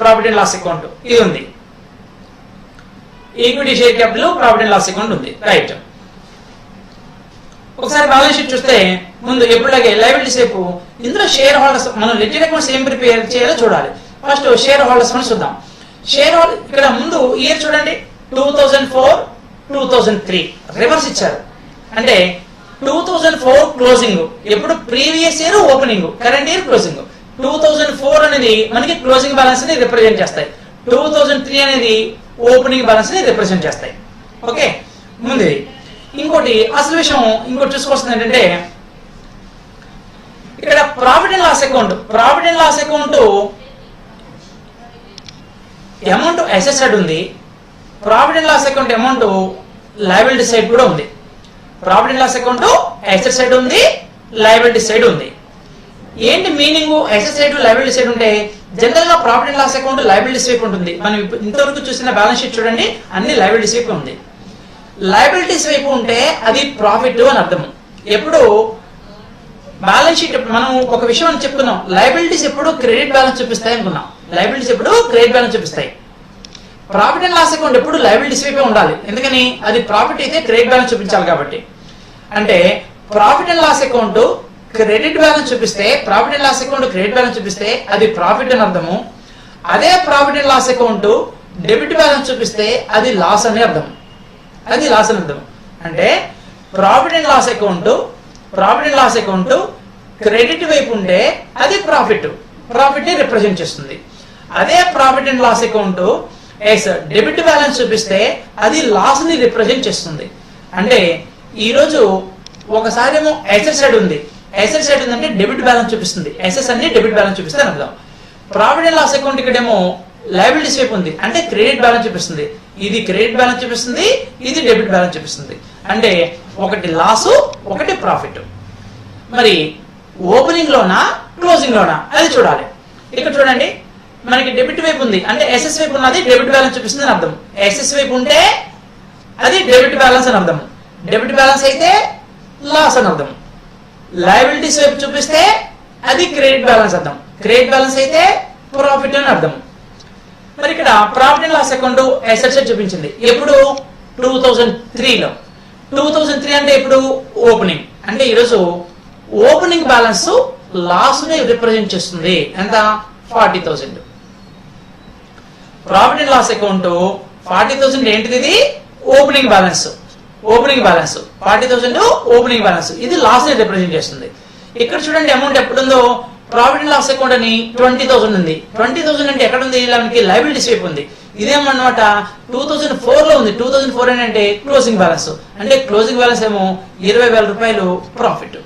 profit and loss account ఇది ఉంది. Equity share capital, profit and loss account ఉంది. రైట్. ఒకసారి బ్యాలెన్స్ షీట్ చూస్తే ముందు ఎప్పుడులాగే లయబిలిటీస్ వైపు ఇందులో షేర్ హోల్డర్స్, మనం లెడ్జర్ అకౌంట్స్ ఏం ప్రిపేర్ చేయాలో చూడాలి. ఫస్ట్ షేర్ హోల్డర్స్ మనం చూద్దాం. షేర్ హోల్డర్ ఇక్కడ ముందు ఇయర్ చూడండి, 2004 2003 రివర్స్ ఇచ్చారు. అంటే 2004 క్లోజింగ్, ఎప్పుడు previous year opening, current year closing. 2004 అనేది మనకి క్లోజింగ్ బ్యాలెన్స్ ని రిప్రజెంట్ చేస్తాయి, 2003 అనేది ఓపెనింగ్ బ్యాలెన్స్ ని రిప్రజెంట్ చేస్తాయి. ఓకే, ముందు ఇంకోటి అసలు విషయం ఇంకోటి చూసుకోవాల్సింది ఏంటంటే ఇక్కడ profit and loss account amount asset side ఉంది, profit and loss account amount liability side కూడా ఉంది. Profit and loss account asset side ఉంది, లయబిలిటీ సైడ్ ఉంది. ఏంటి meaning? Asset side liability side ఉంటే జనరల్ గా profit and loss account liability వైపు ఉంటుంది. మనం ఇంతవరకు చూసిన బ్యాలెన్స్ షీట్ చూడండి, అన్ని లయబిలిటీస్ వైపు ఉంది. లయబిలిటీస్ వైపు ఉంటే అది ప్రాఫిట్ అని అర్థం. ఎప్పుడు బ్యాలెన్స్ షీట్ మనం ఒక విషయం అని చెప్పుకున్నాం, లయబిలిటీస్ ఎప్పుడు క్రెడిట్ బ్యాలెన్స్ చూపిస్తాయి అనుకున్నాం. లయబిలిటీస్ ఎప్పుడు క్రెడిట్ బ్యాలెన్స్ చూపిస్తాయి. ప్రాఫిట్ అండ్ లాస్ అకౌంట్ ఎప్పుడు లయబిలిటీస్ వైపే ఉండాలి. ఎందుకని? అది ప్రాఫిట్ అయితే క్రెడిట్ బ్యాలెన్స్ చూపించాలి కాబట్టి. అంటే profit and loss account credit balance చూపిస్తే, profit and loss account credit balance చూపిస్తే అది ప్రాఫిట్ అని అర్థము. అదే profit and loss account debit balance చూపిస్తే అది లాస్ అని అర్థం. అది లాస్ అని అర్థం. అంటే profit and loss account credit వైపు ఉంటే అది ప్రాఫిట్ ని రిప్రజెంట్ చేస్తుంది. అదే profit and loss account debit balance చూపిస్తే అది లాస్ ని రిప్రజెంట్ చేస్తుంది. అంటే ఈరోజు ఒకసారి ఏమో అసెట్ సైడ్ ఉంది, అంటే డెబిట్ బ్యాలెన్స్ చూపిస్తుంది, అసెట్స్ అన్ని డెబిట్ బ్యాలెన్స్ చూపిస్తే అని అర్థం. ప్రాఫిట్ అండ్ లాస్ అకౌంట్ ఇక్కడేమో లయబిలిటీస్ వైపు ఉంది, అంటే క్రెడిట్ బ్యాలెన్స్ చూపిస్తుంది. ఇది క్రెడిట్ బ్యాలెన్స్ చూపిస్తుంది, ఇది డెబిట్ బ్యాలెన్స్ చూపిస్తుంది. అంటే ఒకటి లాస్, ఒకటి ప్రాఫిట్. మరి ఓపెనింగ్ లోనా క్లోజింగ్ లోనా అది చూడాలి. ఇక్కడ చూడండి, మనకి డెబిట్ వైపు ఉంది అంటే ఎస్ఎస్ వైపు ఉన్నది డెబిట్ బ్యాలెన్స్ చూపిస్తుంది అని అర్థం. ఎస్ఎస్ వైపు ఉంటే అది డెబిట్ బ్యాలెన్స్ అని అర్థం. డెబిట్ బ్యాలెన్స్ అయితే లాస్ అని అర్థం. లయబిలిటీస్ వైపు చూపిస్తే అది క్రెడిట్ బ్యాలెన్స్ అర్థం. క్రెడిట్ బ్యాలెన్స్ అయితే ప్రాఫిట్ అని అర్థం. మరి ఇక్కడ profit and loss account assets చూపించింది ఎప్పుడు? 2003లో. 2003 అంటే ఇప్పుడు ఓపెనింగ్. అంటే ఈరోజు ఓపెనింగ్ బ్యాలెన్స్ లాస్ ని రిప్రజెంట్ చేస్తుంది. ఎంత? 40,000. ప్రాఫిట్ అండ్ లాస్ అకౌంట్ 40,000 ఏంటిది? ఇది ఓపెనింగ్ బ్యాలెన్స్. 40,000 opening balance. ఇది లాస్ ని రిప్రజెంట్ చేస్తుంది. ఇక్కడ చూడండి అమౌంట్ ఎప్పుడుందో ప్రాఫిట్ అండ్ లాస్ అకౌంట్ అని 20,000 ఉంది. 20,000 అంటే ఎక్కడ ఉంది? మనకి లయబిలిటీస్ వైపు ఉంది. ఇదేమన్నమాట 2004లో ఉంది. 2004 అంటే క్లోజింగ్ బ్యాలెన్స్. అంటే క్లోజింగ్ బ్యాలెన్స్ ఏమో 20,000 రూపాయలు ప్రాఫిట్.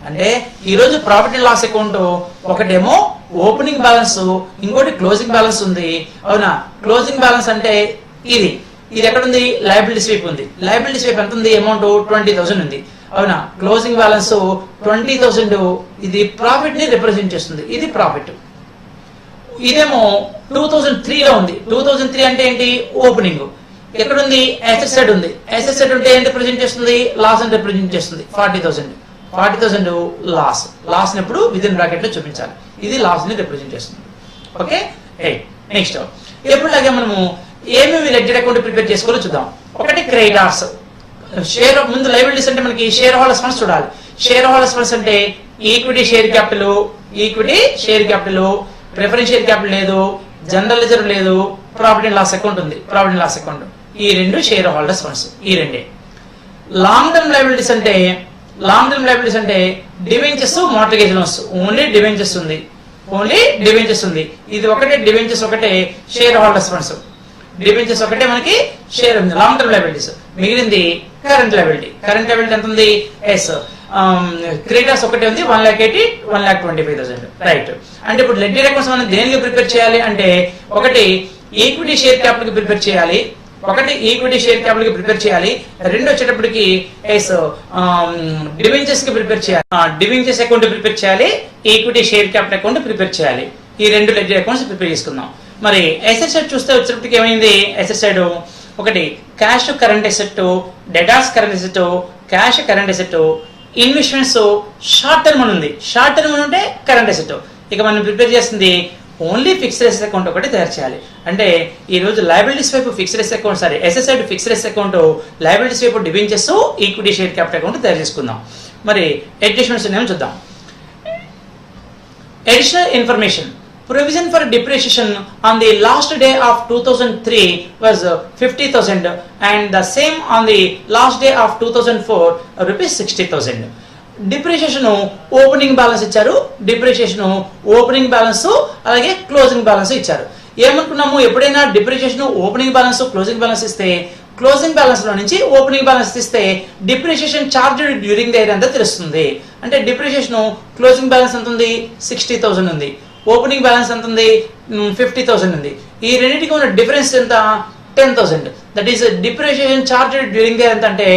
అంటే ఈరోజు ప్రాఫిట్ అండ్ లాస్ అకౌంట్ ఒకటేమో ఓపెనింగ్ బ్యాలెన్స్, ఇంకోటి క్లోజింగ్ బ్యాలెన్స్ ఉంది. అవునా? క్లోజింగ్ బ్యాలెన్స్ అంటే ఇది ఎక్కడ ఉంది? లయబిలిటీస్ వైపు ఉంది. లయబిలిటీస్ వైపు ఎంత ఉంది? అమౌంట్ 20,000 ఉంది. అవునా? క్లోజింగ్ బ్యాలెన్స్ 20,000 ఇది ప్రాఫిట్ ని రిప్రజెంట్ చేస్తుంది. ఇది ప్రాఫిట్. ఇదేమో 2003లో ఉంది. 2003 అంటే ఏంటి? ఓపెనింగ్. ఎక్కడుంది? అసెట్ సైడ్ ఉంది. అసెట్ సైడ్ ఉంటే ఏం రిప్రజెంట్ చేస్తుంది? లాస్ అని రిప్రజెంట్ చేస్తుంది. 40,000 లాస్ ని ఎప్పుడు విత్ ఇన్ బ్రాకెట్ లో చూపించాలి. ఇది లాస్ ని రిప్రజెంట్ చేస్తుంది. ఓకే. నెక్స్ట్ ఎప్పుడులాగే మనము ఏమేమి లెడ్జర్ అకౌంట్ ప్రిపేర్ చేసుకోవాలో చూద్దాం. ఒకటి క్రెడిటార్స్. షేర్ ముందు లయబిలిటీస్ అంటే మనకి షేర్ హోల్డర్స్ ఫండ్స్ చూడాలి. షేర్ హోల్డర్స్ ఫండ్స్ అంటే equity share capital, preference share capital లేదు, జనరల్ రిజర్వ్ లేదు, ప్రాఫిట్ అండ్ లాస్ అకౌంట్ ఉంది. ప్రాఫిట్ అండ్ లాస్ అకౌంట్ ఈ రెండు షేర్ హోల్డర్స్ ఫండ్స్. ఈ రెండే. లాంగ్ టర్మ్ లయబిలిటీస్ అంటే debentures, mortgage loans. Only debentures ఉంది. ఇది ఒకటే డిబెంచర్స్, ఒకటే షేర్ హోల్డర్స్ ఫండ్స్. డిబెంచర్స్ ఒకటే మనకి షేర్ ఉంది, లాంగ్ టర్మ్ లయబిలిటీస్. మిగిలింది కరెంట్ లయబిలిటీ. ఎంత ఉంది? క్రెడిటర్స్ ఒకటే ఉంది, 1,25,000. రైట్. అంటే ఇప్పుడు లెడ్జర్ అకౌంట్స్ మనం దేనికి ప్రిపేర్ చేయాలి అంటే ఒకటి ఈక్విటీ షేర్ క్యాపిటల్ కి ప్రిపేర్ చేయాలి. రెండు వచ్చేటప్పటికి డిబెంచర్స్ కి ప్రిపేర్ చేయాలి. డిబెంచర్స్ అకౌంట్ ప్రిపేర్ చేయాలి, equity share capital account prepare చేయాలి. ఈ రెండు లెడ్జర్ అకౌంట్స్ ప్రిపేర్ చేసుకుందాం. మరి అసెట్ సైడ్ చూస్తే వచ్చేటప్పటికి ఏమైంది? అసెట్ సైడ్ ఒకటి cash current asset, debtors current asset, cash current asset, investments short term అని ఉంది. షార్ట్ టర్మ్ అంటే కరెంట్ అసెట్. ఇక మనం ప్రిపేర్ చేస్తుంది ఓన్లీ ఫిక్స్డ్ అసెట్ అకౌంట్ ఒకటి తయారు చేయాలి. అంటే ఈ రోజు లయబిలిటీస్ వైపు fixed asset account, asset side fixed asset account, liabilities వైపు debentures, equity share capital account తయారు చేసుకుందాం. మరి అడ్జస్ట్మెంట్స్ ఉన్నాయో చూద్దాం. Additional information. Provision for depreciation on the last day of 2003 was 50,000 and the same on the last day of 2004 rupees 60,000. Depreciation opening balance ఇచ్చారు, opening balance అలాగే closing balance ఇచ్చారు. ఏమనుకున్నాము? ఎప్పుడైనా depreciation opening balance, closing balance ఇస్తే closing balance లో నుంచి opening balance తీస్తే depreciation charge during the year ఎంత తెలుస్తుంది. అంటే డిప్రిషియేషన్ క్లోజింగ్ బ్యాలెన్స్ ఎంత ఉంది, 60,000 ఉంది. ఓపెనింగ్ బ్యాలెన్స్ ఎంత ఉంది, 50,000 ఉంది. ఈ రెండింటికి ఉన్న డిఫరెన్స్ ఎంత, 10,000. That is depreciation charge during the year ఎంత అంటే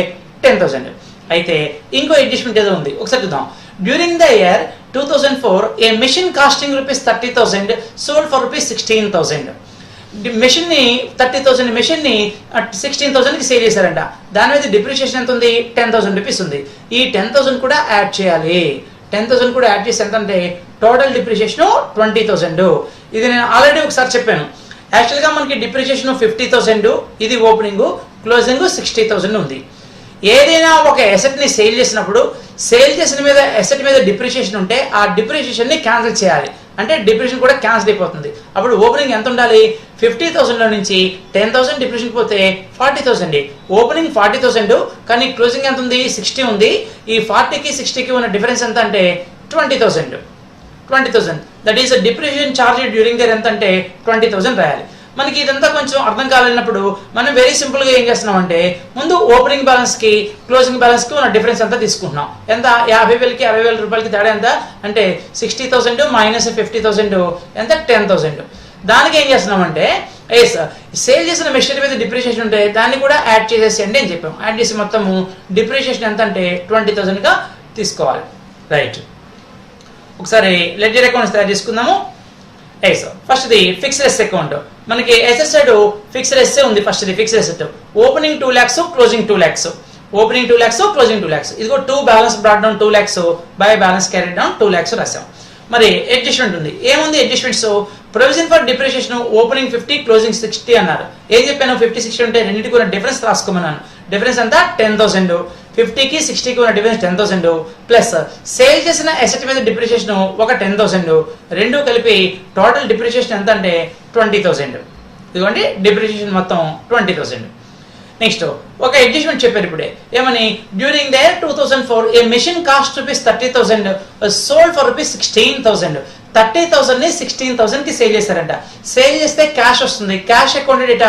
10,000. అయితే ఇంకో అడ్జస్ట్మెంట్ ఏదో ఉంది, ఒకసారి చూద్దాం. During the year 2004 a machine costing ₹30,000 sold for ₹16,000. Machine ని 30,000 మెషిన్ ని 16,000 కి సేల్ చేశారంట. దాని మీద డిప్రిషియేషన్ ఎంత ఉంది, ₹10,000 ఉంది. ఈ 10,000 కూడా యాడ్ చేయాలి. 10,000 కూడా యాడ్ చేసి ఎంత అంటే టోటల్ డిప్రిషియేషన్ 20,000. ఇది నేను ఆల్రెడీ ఒకసారి చెప్పాను. యాక్చువల్ గా మనకి డిప్రిషియేషన్ 50,000, ఇది ఓపెనింగ్, క్లోజింగ్ 60,000 ఉంది. ఏదైనా ఒక అసెట్ ని సేల్ చేసినప్పుడు సేల్ చేసిన మీద అసెట్ మీద డిప్రిషియేషన్ ఉంటే ఆ డిప్రిషియేషన్ ని క్యాన్సిల్ చేయాలి. అంటే డిప్రిషియేషన్ కూడా క్యాన్సిల్ అయిపోతుంది. అప్పుడు ఓపెనింగ్ ఎంత ఉండాలి, 50,000 లో నుంచి 10,000 డిప్రిషియేషన్ పోతే 40,000. ఓపెనింగ్ 40,000 కానీ క్లోజింగ్ ఎంత ఉంది, 60 ఉంది. ఈ 40కి 60కి ఉన్న డిఫరెన్స్ ఎంత అంటే 20,000. That is depreciation charge during the year ఎంత అంటే 20,000 రాయాలి. మనకి ఇదంతా కొంచెం అర్థం కాలేనప్పుడు మనం వెరీ సింపుల్ గా ఏం చేస్తున్నాం అంటే ముందు ఓపెనింగ్ బ్యాలెన్స్ కి క్లోజింగ్ బ్యాలెన్స్ కి ఉన్న డిఫరెన్స్ అంతా తీసుకుంటున్నాం. ఎంత, 50,000కి 60,000 రూపాయలకి తేడా ఎంత అంటే 60,000 మైనస్ 50,000 ఎంత, 10,000. దానికి ఏం చేస్తున్నాం అంటే సేల్ చేసిన మెషినరీ మీద డిప్రిషియేషన్ ఉంటే దాన్ని కూడా యాడ్ చేసేసేయండి అని చెప్పాం. యాడ్ చేసి మొత్తము డిప్రిషియేషన్ ఎంత అంటే 20,000 గా తీసుకోవాలి. రైట్, ఒకసారి లెడ్జర్ అకౌంట్స్ తయారు చేసుకుందాము. ఫస్ట్ ది ఫిక్స్డ్ ఎస్ అకౌంట్. మనకి ఎసెట్ సైడ్ ఫిక్స్డ్ ఎస్ ఉంది. First the fixed asset opening 2 lakhs, closing 2 lakhs. Opening 2 lakhs, closing 2 lakhs. ఇదిగో 2 balance brought down 2 lakhs, by balance carried down 2 lakhs రాసాం. మరి అడ్జస్ట్మెంట్ ఉంది. ఏముంది adjustments, provision for depreciation opening 50, closing 60 అన్నారు. ఏం చెప్పాను, 50, 60 ఉంటే రెండింటికి ఉన్న డిఫరెన్స్ రాసుకోమన్నాను. డిఫరెన్స్ అంతా 10,000. 50కి 60కి ఉన్న డిఫరెన్స్ 10,000 ప్లస్ సేల్ చేసిన అసెట్ మీద డిప్రిషియేషన్ ఒక 10,000, రెండు కలిపి టోటల్ డిప్రిషియేషన్ ఎంత అంటే 20,000. ఇదిగోండి డిప్రిషియేషన్ మొత్తం 20,000. నెక్స్ట్ ఒక అడ్జస్ట్మెంట్ చెప్పారు ఇప్పుడే, ఏమని, during the 2004 a machine cost ₹30,000 sold for ₹16,000. 30,000 ని 16,000 కి సేల్ చేశారంట. సేల్ చేస్తే క్యాష్ వస్తుంది. Cash accounted at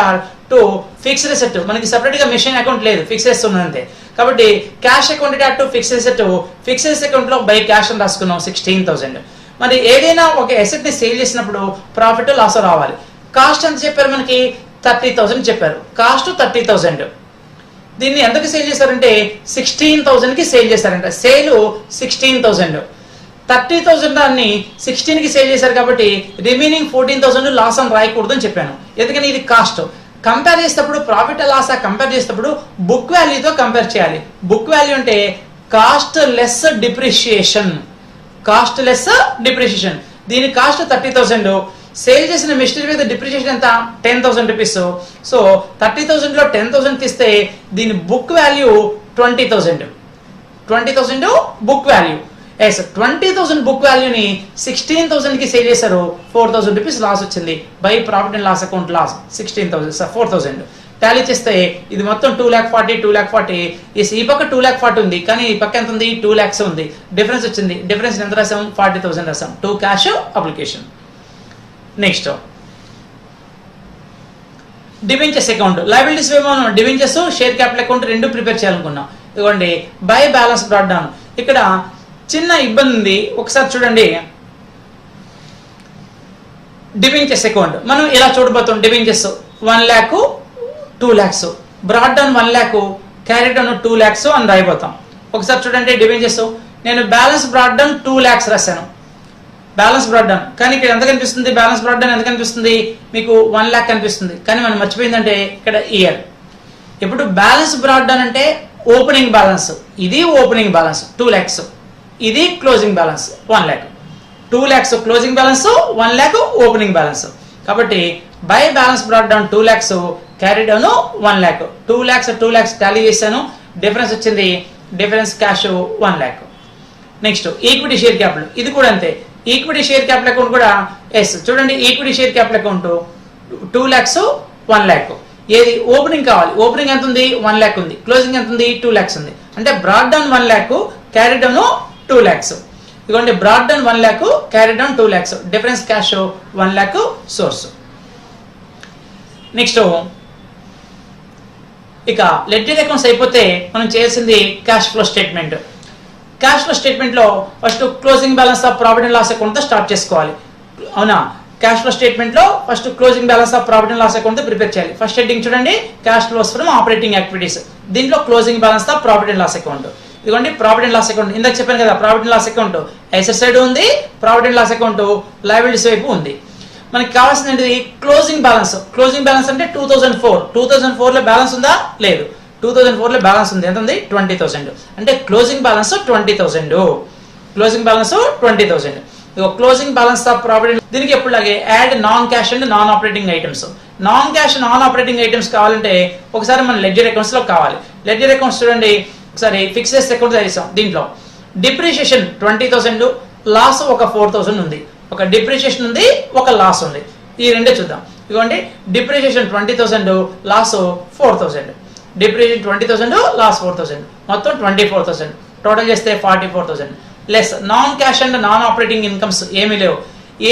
to fixed asset. మనకి సెపరేట్ గా మెషిన్ అకౌంట్ లేదు, ఫిక్స్డ్ అసెట్ ఉన్నంతే. కాబట్టి cash accounted at to fixed asset, fixed asset account లో బై క్యాష్ అని రాసుకున్నాం 16,000. మరి ఏదైనా ఒక అసెట్ ని సేల్ చేసినప్పుడు ప్రాఫిట్ లాస్ రావాలి. కాస్ట్ ఎంత చెప్పారు మనకి, 30,000 చెప్పారు. కాస్ట్ 30,000. దీన్ని ఎంతకి సేల్ చేశారంటే 16,000 కి సేల్ చేశారంట. సేల్ 16,000. 30,000 దాన్ని 16 కి సేల్ చేశారు కాబట్టి రిమైనింగ్ 14,000 లాస్ అని రాయకూడదు అని చెప్పాను. ఎందుకని ఇది కాస్ట్. కంపేర్ చేసేటప్పుడు ప్రాఫిట్ లాస్ కంపేర్ చేసేటప్పుడు బుక్ వాల్యూతో కంపేర్ చేయాలి. బుక్ వాల్యూ అంటే cost less depreciation. Cost less depreciation. దీని కాస్ట్ 30,000. సేల్ చేసిన మెషినరీ మీద డిప్రిషియేషన్ ఎంత, 10,000 రూపీస్. సో 30,000 లో 10,000 తీస్తే దీని book value 20,000. 20,000 book value. 20,000 book వాల్యూని 16,000 కి సేల్ చేశారు. 4,000 రూపీస్ లాస్ వచ్చింది. By profit and loss account loss 4,000. Tally చేస్తే ఇది మొత్తం 2,40,2,40. ఈ పక్క 2,40 ఉంది కానీ ఈ పక్క ఎంత ఉంది, 2 lakhs ఉంది. డిఫరెన్స్ వచ్చింది. డిఫరెన్స్ ఎంత రాసాం, 40,000 రాసాం. 2 cash application. Next debentures account. Liabilities ఏమో డిబెంచర్స్, షేర్ క్యాపిటల్ అకౌంట్ రెండు ప్రిపేర్ చేయాలనుకున్నాం. ఇదిగోండి బై బ్యాలెన్స్ బ్రాట్ డౌన్. ఇక్కడ చిన్న ఇబ్బంది ఉంది, ఒకసారి చూడండి. డిబెంచర్స్ అకౌంట్ మనం ఇలా చూడబోతాం. Debentures 1 lakh, 2 lakhs, brought down 1 lakh, carry down 2 lakhs అని రాయిపోతాం. ఒకసారి చూడండి డిబెంచర్స్. నేను బ్యాలెన్స్ బ్రాట్ డౌన్ 2 lakhs రాశాను. Balance brought down. కానీ ఇక్కడ ఎంత కనిపిస్తుంది, బ్యాలెన్స్ బ్రాట్ డౌన్ ఎంత కనిపిస్తుంది మీకు, 1 lakh కనిపిస్తుంది. కానీ మనం మర్చిపోయిందంటే ఇక్కడ ఇయర్. ఇప్పుడు బ్యాలెన్స్ బ్రాట్ డౌన్ అంటే ఓపెనింగ్ బ్యాలెన్స్. ఇది ఓపెనింగ్ బ్యాలెన్స్ 2 lakhs. ఇది closing balance 1 lakh. 2 lakhs closing balance, 1 lakh opening balance. కాబట్టి by balance brought down 2 lakhs, carry down 1 lakh. 2 lakhs tally చేశాను. డిఫరెన్స్ వచ్చింది. Difference cash 1 lakh. Next equity share capital. ఇది కూడా అంతే. Equity share capital account కూడా చూడండి. Equity share capital account 2 lakhs, 1 lakh. ఏది opening కావాలి. ఓపెనింగ్ ఎంత ఉంది, 1 lakh ఉంది. క్లోజింగ్ ఎంత ఉంది, 2 lakhs ఉంది. అంటే brought down 1 lakh, carry down 2 lakhs. ఇదిగోండి brought down 1 lakh, carry down 2 lakhs. Difference cash 1 lakh source. Next ఇక లెడ్జర్ అకౌంట్స్ అయిపోతే మనం చేయాల్సింది cash flow statement. Cash flow statement లో first closing balance of profit and loss account తో start చేసుకోవాలి. అవునా, cash flow statement లో first closing balance of profit and loss account తో ప్రిపేర్ చేయాలి. ఫస్ట్ హెడ్డింగ్ చూడండి, cash flows from operating activities. దీంట్లో closing balance of profit and loss account. ఇదిగోండి profit and loss account. ఇందాక చెప్పాను కదా, profit and loss account asset side ఉంది, profit and loss account liabilities వైపు ఉంది. మనకి కావాల్సింది క్లోజింగ్ బ్యాలెన్స్. క్లోజింగ్ బ్యాలెన్స్ అంటే 2004 లో బ్యాలెన్స్ ఉందా? లేదు. 2004 లో బ్యాలెన్స్ ఉంది. ఎంత ఉంది? 20,000. అంటే closing balance 20,000. Closing balance 20,000. Closing balance of profit. దీనికి ఎప్పుడులాగే add non cash and non operating items. Non cash non operating items కావాలంటే ఒకసారి మన లెడ్జర్ అకౌంట్స్ లో కావాలి. లెడ్జర్ అకౌంట్స్ చూడండి ఒకసారి, ఫిక్స్డ్ అకౌంట్ చేసాం. దీంట్లో డిప్రిషియేషన్ 20,000, లాస్ ఒక 4,000 ఉంది. ఒక డిప్రిషియేషన్ ఉంది, ఒక లాస్ ఉంది. ఈ రెండే చూద్దాం. ఇదిగోండి డిప్రిషియేషన్ 20,000, లాస్ 4,000. డిప్రిషియేషన్ 20,000, లాస్ 4,000, మొత్తం 24,000. టోటల్ చేస్తే 44,000. Less non cash and non operating incomes ఏమీ లేవు.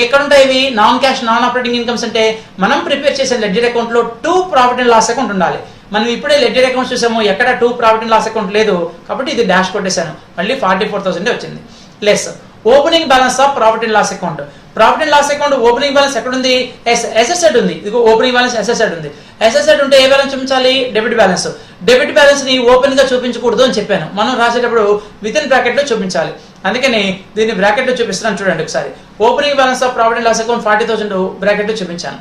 ఎక్కడ ఉంటాయి ఇవి? Non cash non operating incomes అంటే మనం ప్రిపేర్ చేసే లెడ్జర్ అకౌంట్ లో 2 ప్రాఫిట్ అండ్ లాస్ అకౌంట్ ఉండాలి. మనం ఇప్పుడే లెడ్జర్ అకౌంట్ చూసాము, ఎక్కడ 2 ప్రాఫిట్ అండ్ లాస్ అకౌంట్ లేదు కాబట్టి ఇది డాష్ కొట్టేశాను. మళ్ళీ 44,000 వచ్చింది. Less opening balance of profit and loss account. Profit and loss account opening balance ఎక్కడ ఉంది? అసెట్ సైడ్ ఉంది. ఇదిగో ఓపెనింగ్ బ్యాలెన్స్ అసెట్ సైడ్ ఉంది. అసెట్ సైడ్ ఉంటే ఏ బ్యాలెన్స్ చూపించాలి? Debit balance. డెబిట్ బ్యాలెన్స్ ని ఓపెన్ గా చూపించకూడదు అని చెప్పాను. మనం రాసేటప్పుడు విత్ ఇన్ బ్రాకెట్ లో చూపించాలి. అందుకని దీన్ని బ్రాకెట్ లో చూపిస్తున్నాను చూడండి ఒకసారి. Opening balance of profit and loss account 40,000 bracket లో చూపించాను.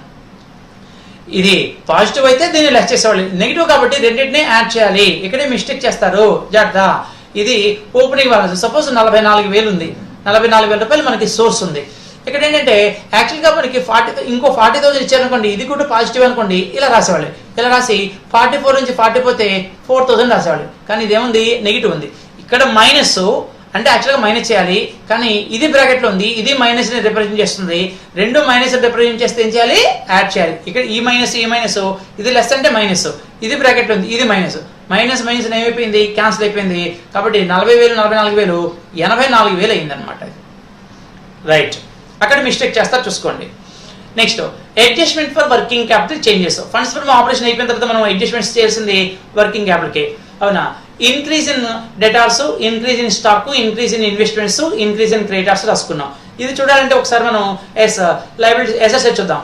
ఇది పాజిటివ్ అయితే దీన్ని లెస్ చేసేవాళ్ళు, నెగిటివ్ కాబట్టి రెండింటినీ యాడ్ చేయాలి. ఇక్కడే మిస్టేక్ చేస్తారు, జాగ్రత్త. ఇది ఓపెనింగ్ బ్యాలెన్స్. సపోజ్ 44,000 ఉంది, 44,000 రూపాయలు మనకి సోర్స్ ఉంది. ఇక్కడ ఏంటంటే యాక్చువల్ గా మనకి 40,000 ఇచ్చారనుకోండి, ఇది కూడా పాజిటివ్ అనుకోండి, ఇలా రాసేవాళ్ళు. ఇలా రాసి 44 నుంచి 40 పోతే 4,000 రాసేవాళ్ళు. కానీ ఇదేముంది? నెగిటివ్ ఉంది. ఇక్కడ మైనస్ అంటే యాక్చువల్గా మైనస్ చేయాలి, కానీ ఇది బ్రాకెట్ లో ఉంది, ఇది మైనస్ ని రిప్రజెంట్ చేస్తుంది. రెండు మైనస్ రిప్రజెంట్ చేస్తే ఏం చేయాలి? యాడ్ చేయాలి. ఇక్కడ ఈ మైనస్ ఇది లెస్ అంటే మైనస్, ఇది బ్రాకెట్ లో ఉంది, ఇది మైనస్ ఏమైపోయింది? క్యాన్సిల్ అయిపోయింది. కాబట్టి 40,000 44,000 84,000 అయింది అనమాట. రైట్, అక్కడ మిస్టేక్ చేస్తారు చూసుకోండి. Next adjustment for working capital changes. Funds from operation అయిపోయిన తర్వాత మనం అడ్జస్ట్మెంట్స్ చేయాల్సింది వర్కింగ్ క్యాపిటల్ కి. అవునా, increase in debtors, increase in stock, increase in investments, increase in creditors రాసుకున్నాం. ఇది చూడాలంటే ఒకసారి మనం లయబిలిటీ ఎస్ఎస్ఎస్ చూద్దాం.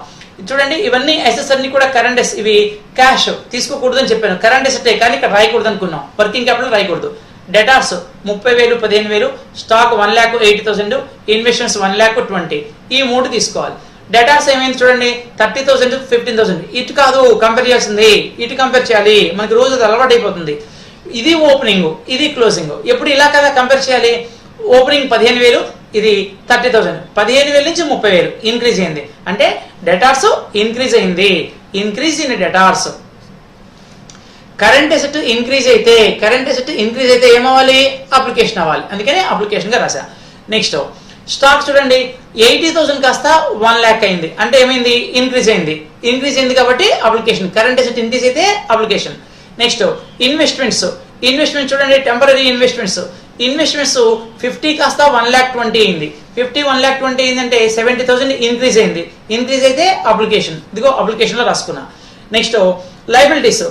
చూడండి, ఇవన్నీ ఎస్ఎస్ అన్ని కూడా కరెంట్ ఎస్. ఇవి క్యాష్ తీసుకోకూడదు అని చెప్పాను, కరెంట్ ఎసెటే, కానీ ఇక్కడ రాయకూడదు అనుకున్నాం. వర్కింగ్ క్యాపిటల్ రాయకూడదు. Debtors 30,000 15,000, stock 1,80,000, investments 1,20,000. ఈ 3 తీసుకోవాలి. డెటార్స్ ఏమైంది చూడండి, 30,000 15,000. ఇటు కాదు కంపేర్ చేయాల్సింది, ఇటు కంపేర్ చేయాలి. మనకి రోజు అది అలవాటు అయిపోతుంది. ఇది ఓపెనింగ్, ఇది క్లోజింగ్. ఎప్పుడు ఇలా కదా కంపేర్ చేయాలి. ఓపెనింగ్ 15,000, ఇది 30,000. 15,000 నుంచి 30,000 ఇంక్రీజ్ అయింది. అంటే డెటార్స్ ఇంక్రీజ్ అయింది. Increase in debtors. Current asset increase అయితే ఏమవ్వాలి? అప్లికేషన్ అవ్వాలి. అందుకని అప్లికేషన్ గా రాసా. నెక్స్ట్ స్టాక్ చూడండి, 80,000 కాస్త 1,00,000 అయింది. అంటే ఏమైంది? ఇంక్రీజ్ అయింది కాబట్టి అప్లికేషన్. కరెంట్ అసెట్ ఇంక్రీజ్ అయితే అప్లికేషన్. నెక్స్ట్ ఇన్వెస్ట్మెంట్స్ చూడండి, టెంపరీ ఇన్వెస్ట్మెంట్స్ 50 కాస్త 1,20,000 అయింది. 50 1,20,000 అయిందంటే 70,000 ఇంక్రీజ్ అయితే అప్లికేషన్. ఇదిగో అప్లికేషన్ లో రాసుకున్నా. నెక్స్ట్ లయబిలిటీస్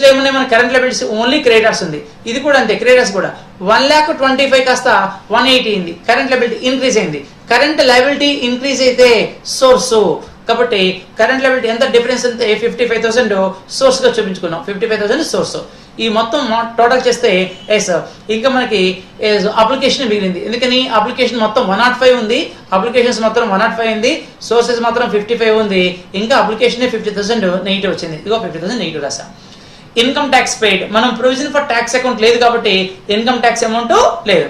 లో ఏమున్నాయి? మన కరెంట్ లయబిలిటీస్ ఓన్లీ క్రెడిటార్స్ ఉంది. ఇది కూడా అంతే, క్రెడిటార్స్ కూడా 1,25,000 కాస్త 180 అయింది. కరెంట్ లయబిలిటీ ఇంక్రీజ్ అయింది. కరెంట్ లయబిలిటీ ఇంక్రీజ్ అయితే సోర్స్ కాబట్టి కరెంట్ లయబిలిటీ ఎంత డిఫరెన్స్ అంటే 55,000 సోర్స్ గా చూపించుకున్నాం. 55,000 సోర్స్. ఈ మొత్తం టోటల్ చేస్తే ఎస్ ఇంకా మనకి అప్లికేషన్ మిగిలింది. ఎందుకని? అప్లికేషన్ మొత్తం 105 ఉంది, అప్లికేషన్స్ మొత్తం 105 ఉంది, సోర్సెస్ మాత్రం 55 ఉంది. ఇంకా అప్లికేషన్ 50,000 నెగిటివ్ వచ్చింది. ఇదిగో 50,000 నెగిటివ్ రాసా. Income tax paid. మనం ప్రొవిజన్ ఫర్ ట్యాక్స్ అకౌంట్ లేదు కాబట్టి ఇన్కమ్ ట్యాక్స్ అమౌంట్ లేదు.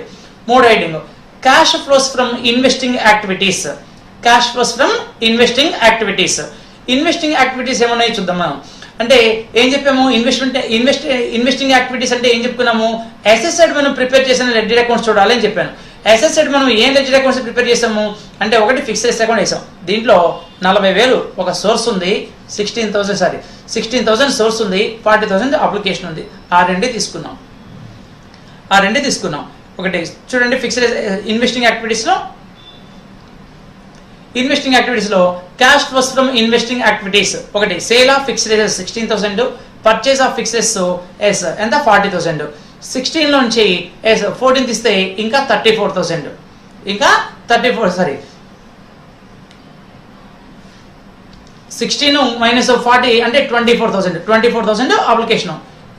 3 heading cash flows from investing activities. Investing activities ఏమన్నాయి చూద్దాం మనం. అంటే ఏం చెప్పాము? ఇన్వెస్టింగ్ యాక్టివిటీస్ అంటే ఏం చెప్పుకున్నాము? అసెట్ సైడ్ మనం ప్రిపేర్ చేసిన లెడ్జర్ అకౌంట్స్ చూడాలి అని చెప్పాను. అసెట్ సైడ్ మనం ఏం లెడ్జర్ అకౌంట్స్ ప్రిపేర్ చేసాము అంటే, ఒకటి ఫిక్స్డ్ అకౌంట్ వేసాం. దీంట్లో 40,000 ఒక సోర్స్ ఉంది, 16,000 సోర్స్ ఉంది, 40,000 అప్లికేషన్ ఉంది. ఆ రెండే తీసుకున్నాం. ఒకటి చూడండి, ఫిక్స్డ్ ఇన్వెస్టింగ్ యాక్టివిటీస్ లో cash flows from investing activities ఒకటి sale of fixed 16,000, purchase of fixed ఎస్ ఎంత 40,000. 16 లోంచి ఎస్ 14 తీస్తే ఇంకా 34,000, ఇంకా 16 మైనస్ 40 అంటే 24,000 అప్లికేషన్.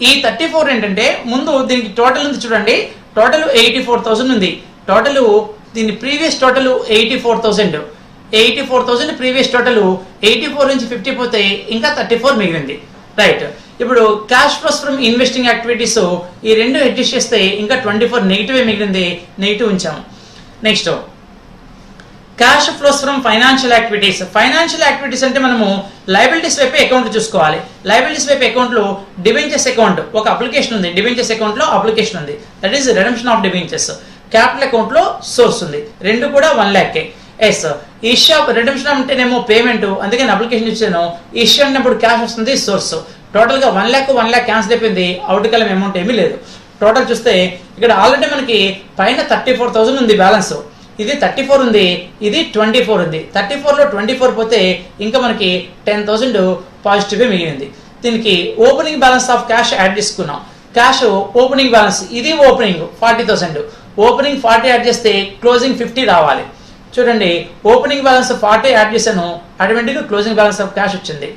ఈ 34 ఏంటంటే ముందు దీనికి టోటల్ ఉంది చూడండి, టోటల్ 84,000 ఉంది. టోటల్ దీని ప్రీవియస్ టోటల్ 84,000 ప్రీవియస్ టోటల్. 84 నుంచి 50 పోతే ఇంకా 34 మిగిలింది. రైట్, ఇప్పుడు cash flows from investing activities ఈ రెండు అడ్జస్ట్ చేస్తే ఇంకా 24 నెగిటివ్ మిగిలింది, నెగిటివ్ ఉంచాము. Next cash flows from financial activities. Financial activities అంటే మనము లయబిలిటీస్ వైపు అకౌంట్ చూసుకోవాలి. లయబిలిటీస్ వైపు అకౌంట్ లో డిబెంచర్స్ అకౌంట్ ఒక అప్లికేషన్ ఉంది, డిబెంచర్స్ అకౌంట్ లో అప్లికేషన్ ఉంది, that is redemption of debentures. Capital account లో సోర్స్ ఉంది, రెండు కూడా 1 lakh. ఎస్, ఇష్యూ రిడెంప్షన్ అంటేనేమో పేమెంట్, అందుకని అప్లికేషన్ ఇచ్చాను. ఇష్యూ అన్నప్పుడు క్యాష్ వస్తుంది, సోర్స్. టోటల్ గా 1 lakh క్యాన్సిల్ అయిపోయింది, అవుట్ కలం అమౌంట్ ఏమీ లేదు. టోటల్ చూస్తే ఇక్కడ ఆల్రెడీ మనకి పైన 34,000 ఉంది బ్యాలెన్స్, ఇది 34 ఉంది, ఇది 24 ఉంది. 34 లో 24 పోతే ఇంకా మనకి 10,000 పాజిటివ్ మిగిలింది. దీనికి opening balance of cash add చేసుకున్నాం. క్యాష్ ఓపెనింగ్ బ్యాలెన్స్, ఇది ఓపెనింగ్ 40,000, ఓపెనింగ్ 40 యాడ్ చేస్తే క్లోజింగ్ 50 రావాలి. చూడండి, ఓపెనింగ్ బ్యాలెన్స్ 40 యాడ్ చేశాను, ఆటోమేటిక్గా క్లోజింగ్ బ్యాలెన్స్ ఆఫ్ క్యాష్ వచ్చింది.